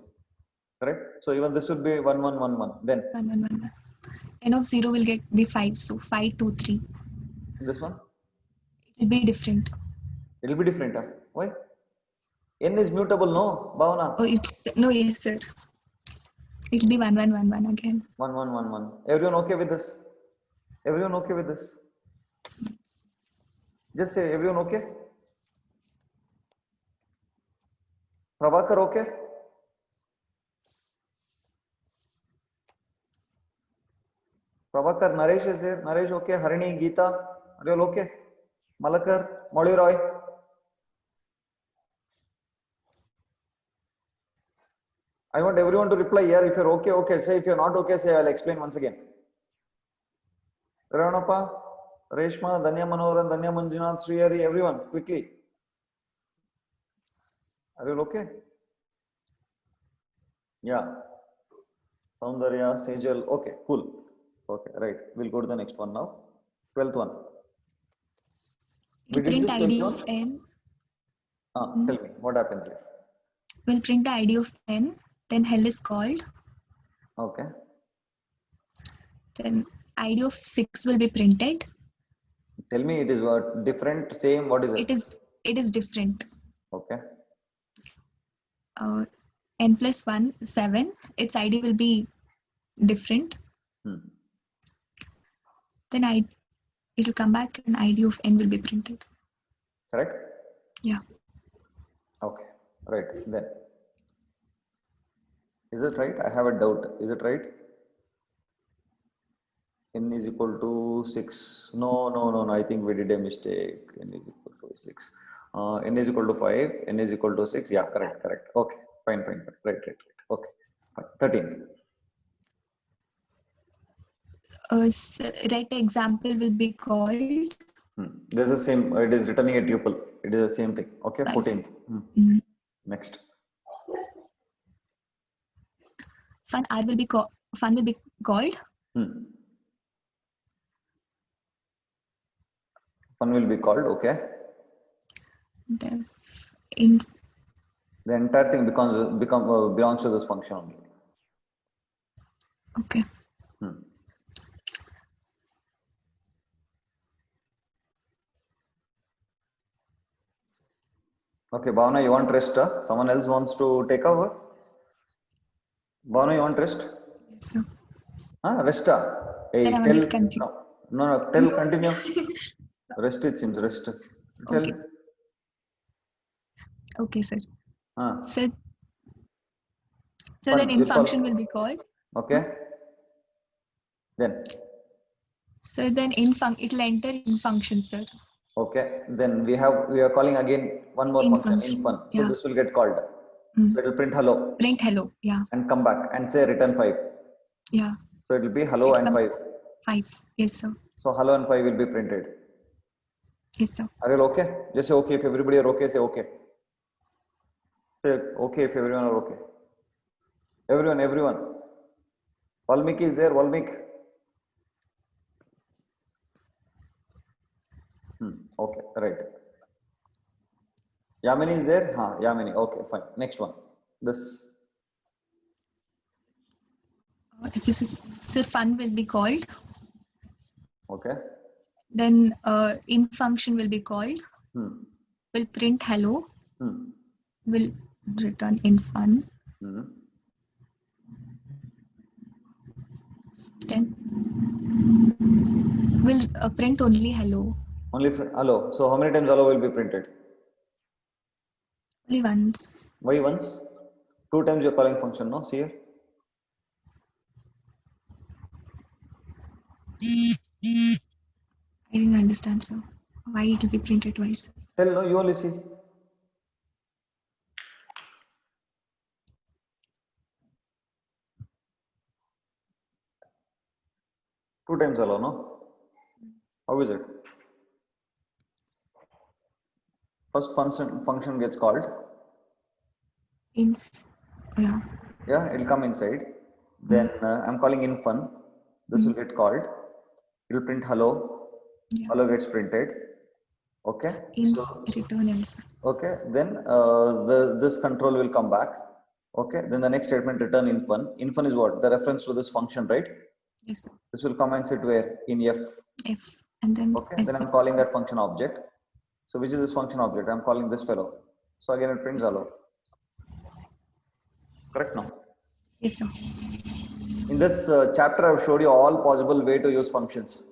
Correct? So even this would be 1 1 1 1. Then 1 1 1 1. N of 0 will be 5. So 5 2 3. this one, It will be different. it will be different. Why? N is mutable, no, Bhavana? Oh, it's no, yes, sir. It will be 1 1 1 1 again. 1 1 1 1. Everyone okay with this? Everyone okay with this? Just say everyone okay? Prabhakar okay? Prabhakar, Naresh is there. Naresh okay? Harini, Geeta, are you all okay? Malakar, Molly Roy. I want everyone to reply here. If you're okay, okay. Say if you're not okay, say I'll explain once again. Ravanappa, Reshma, Danya Manoharan, Danya Manjunath, Srihari, everyone, quickly. Are you all okay? Yeah. Soundarya, Sejal, okay, cool. Okay, right. We'll go to the next one now. 12th one. We We'll did print this ID 12th of one? n. Tell me, what happens here? We'll print the ID of n. Then L is called. Okay. Then ID of 6 will be printed. Tell me, it is what? Different, same, what is it? It is different. Okay. N plus 1 7. Its ID will be different. Then it will come back and ID of n will be printed. Correct? Yeah. Okay, right. Then. Is it right? I have a doubt. Is it right? N is equal to 6. No. I think we did a mistake. N is equal to 6. N is equal to 5. N is equal to 6. Yeah, correct. Okay, fine. Right. Okay, fine. 13th. Right example will be called There's the same, it is returning a tuple. It is the same thing. Okay, Nice. 14th. Mhm. Next. Fun will be called Fun will be called, okay. def in The entire thing belongs to this function only. okay. Okay, Bhavana, you want rest? Someone else wants to take over? Bhavana, you want rest? So Rest? Hey, then I tell. will continue. No, tell, continue. Rest, it seems, rest. Tell. Okay. Okay, sir. Ah, So Fun, then in you call- function will be called. okay. Then, So then it will enter in function, sir. okay. Then we are calling again one more In function, function, in fun. So yeah. this will get called. Mm. So it will print hello Print hello. Yeah. and come back and say return 5. Yeah. So it will be hello It and comes 5. 5. Yes, sir. So hello and 5 will be printed. Yes, sir. Are you okay? Just say okay. If everybody are okay, say okay. Say okay if everyone are okay. Everyone. Valmiki is there, Valmik. Okay, right. Yamini is there? Yamini. Okay, fine. Next one. This. Sir, fun will be called. Okay. Then in function will be called. Hmm. Will print hello. Hmm. Will return in fun. Hmm. Then will print only hello. Only hello. So how many times hello will be printed? Only once. Why once? 2 times you're calling function, no? See here. I didn't understand, sir. Why it will be printed twice? Tell no, you only see. Two times hello, no? How is it? First function gets called. In yeah. Yeah, it'll come inside. Then I'm calling in fun. This will get called. It will print hello. Yeah. Hello gets printed. Okay. In So return in okay. Then this control will come back. Okay. Then the next statement return in fun. In fun is what? The reference to this function, right? yes, sir. This will come and sit where? In F. F and then Okay. Then I'm calling that function object. So which is this function object? I'm calling this fellow. So again it prints hello. Correct now? yes, sir. In this chapter, I've showed you all possible way to use functions.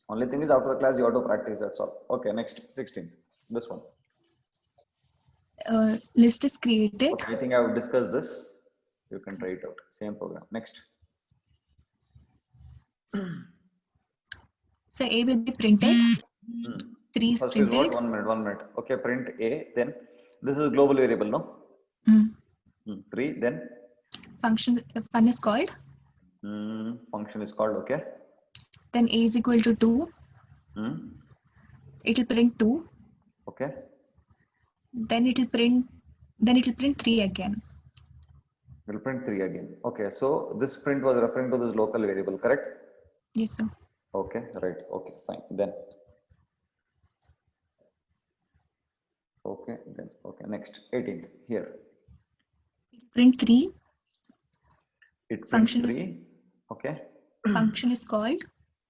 Only thing is after the class you have to practice, that's all. Okay, next 16th. This one. List is created. Okay, I think I have discussed this. You can try it out. Same program. Next. So A will be printed. 3 is First is printed. what? 1 minute. Okay, print A. Then this is global variable, no? 3. Then Function fun is called. function is called. Okay. Then A is equal to 2. It will print 2. Okay. Then it will print 3 again. It will print 3 again. Okay. So this print was referring to this local variable, correct? Yes, sir. Okay. Right. Okay. Fine. Then. Okay. Then. Okay. Next 18th here. It will print 3. It prints Function is- 3. Okay. Function is called.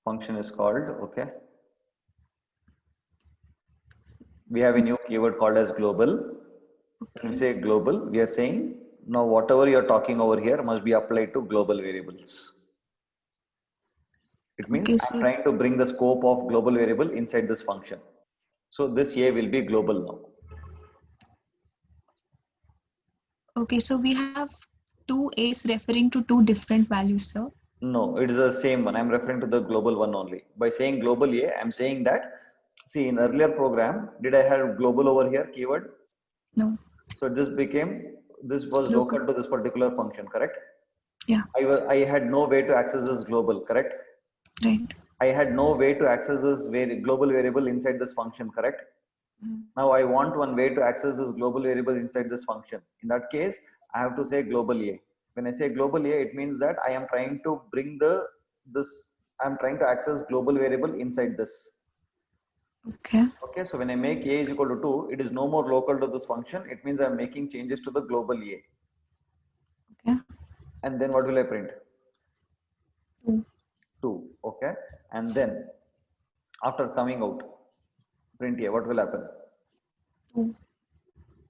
Function is called. Okay. We have a new keyword called as global. When we say global, we are saying now whatever you're talking over here must be applied to global variables. It means Okay, I'm so- trying to bring the scope of global variable inside this function. So this A will be global now. Okay, so we have 2 A's referring to 2 different values, sir. No, it is the same one. I'm referring to the global one only. By saying global A, I'm saying that, see, in earlier program, did I have global over here keyword? No. So this was local to this particular function, correct? Yeah. I had no way to access this global, correct? Right. I had no way to access this global variable inside this function, correct? Now I want one way to access this global variable inside this function. In that case, I have to say global A. When I say global A, it means that I am trying to bring I'm trying to access global variable inside this. Okay. Okay, so when I make A is equal to 2, it is no more local to this function. It means I'm making changes to the global A. Okay. And then what will I print? 2. 2. Okay. And then after coming out, print A, what will happen? 2.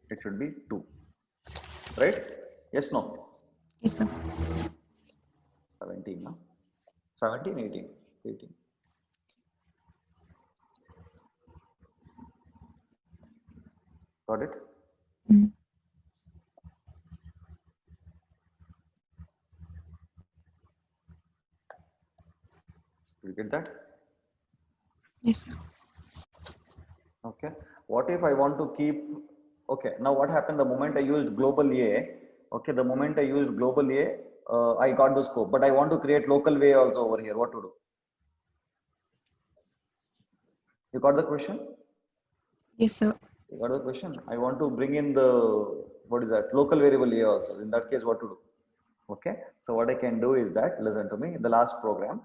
It should be 2. Right? Yes, no? Yes, sir. 17, no? 17, 18, 18. Got it? Mm. You get that? Yes, sir. Okay. What if I want to keep, okay, now what happened the moment I used global A, okay, the moment I used global A, I got the scope, but I want to create local A also over here. What to do? You got the question? Yes, sir. You got the question? I want to bring in the, what is that? Local variable A also. In that case, what to do? Okay. So what I can do is that, listen to me, in the last program.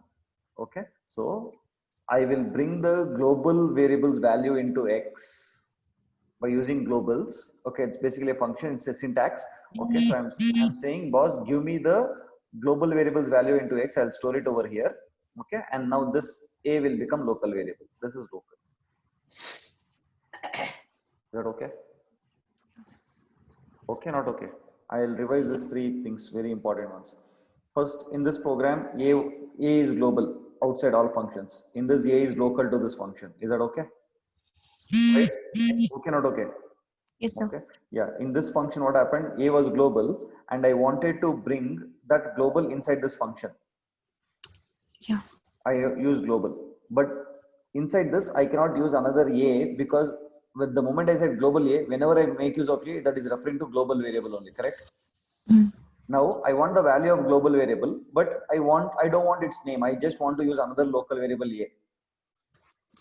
Okay. So I will bring the global variables value into X by using globals. Okay. It's basically a function. It's a syntax. Okay. So I'm saying, boss, give me the global variables value into X. I'll store it over here. Okay. And now this A will become local variable. This is local. Is that okay? Okay, not okay. I'll revise these 3 things, very important ones. First, in this program, A is global outside all functions. In this, A is local to this function. Is that okay? Right? Okay, not okay? Yes, sir. Okay. Yeah. In this function, what happened? A was global, and I wanted to bring that global inside this function. Yeah. I use global, but inside this, I cannot use another A because with the moment I said global A, whenever I make use of A, that is referring to global variable only, correct? Mm. Now I want the value of global variable, but I don't want its name. I just want to use another local variable A.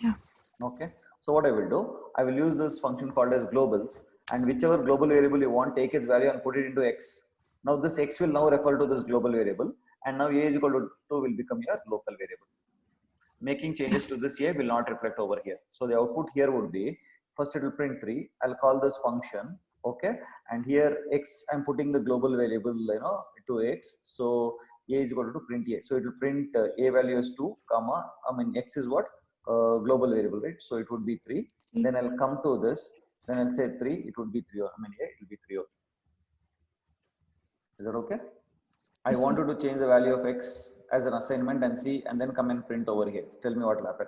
Yeah. Okay. So what I will do, I will use this function called as globals, and whichever global variable you want, take its value and put it into X. Now this X will now refer to this global variable, and now A is equal to 2 will become your local variable. Making changes to this A will not reflect over here. So the output here would be, first it will print 3. I'll call this function, okay, and here X, I'm putting the global variable, to X. So A is equal to print A. So it will print A value is 2, comma, X is what? Global variable, right? So it would be 3. Then I'll come to this, then I'll say 3, it would be 3, A, it will be 3. Is that okay? I Yes, sir. wanted to change the value of X as an assignment and see, and then come and print over here. Tell me what will happen.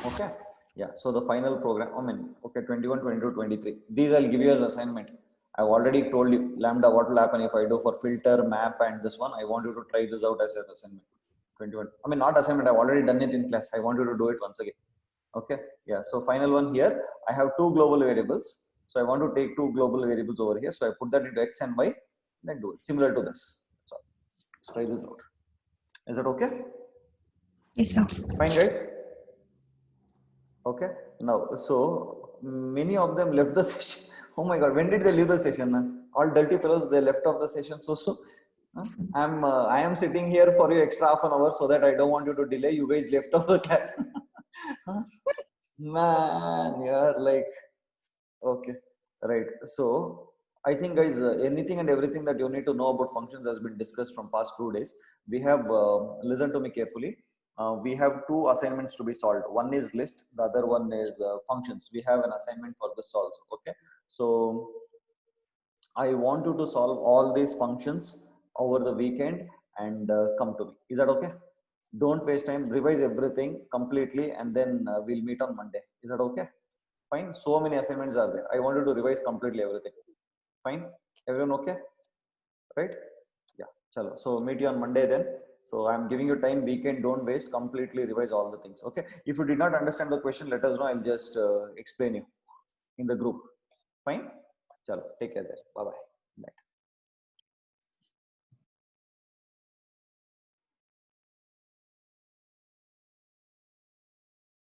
Okay. Yeah. So the final program, okay, 21, 22, 23. These I'll give you as assignment. I've already told you, Lambda, what will happen if I do for filter, map, and this one. I want you to try this out as an assignment. 21. Not assignment. I've already done it in class. I want you to do it once again. Okay. Yeah. So final one here, I have 2 global variables. So I want to take 2 global variables over here. So I put that into X and Y, then do it similar to this. So let's try this out. Is that okay? Yes, sir. Fine, guys. Okay. Now, so many of them left the session. Oh my God, when did they leave the session? All dirty fellows, they left off the session. So I am sitting here for you extra half an hour so that I don't want you to delay. You guys left off the class. Man, you're like, okay, right. So I think, guys, anything and everything that you need to know about functions has been discussed from past 2 days. We have listened to me carefully. We have 2 assignments to be solved. One is list, the other one is functions. We have an assignment for this also. Okay, so I want you to solve all these functions over the weekend and come to me. Is that okay? Don't waste time. Revise everything completely, and then we'll meet on Monday. Is that okay? Fine. So many assignments are there. I wanted to revise completely everything. Fine. Everyone okay? Right? Yeah. Chalo. So meet you on Monday then. So I'm giving you time. Weekend. Don't waste. Completely revise all the things. Okay. If you did not understand the question, let us know. I'll just explain you in the group. Fine. Chalo. Take care then. Bye bye. Bye.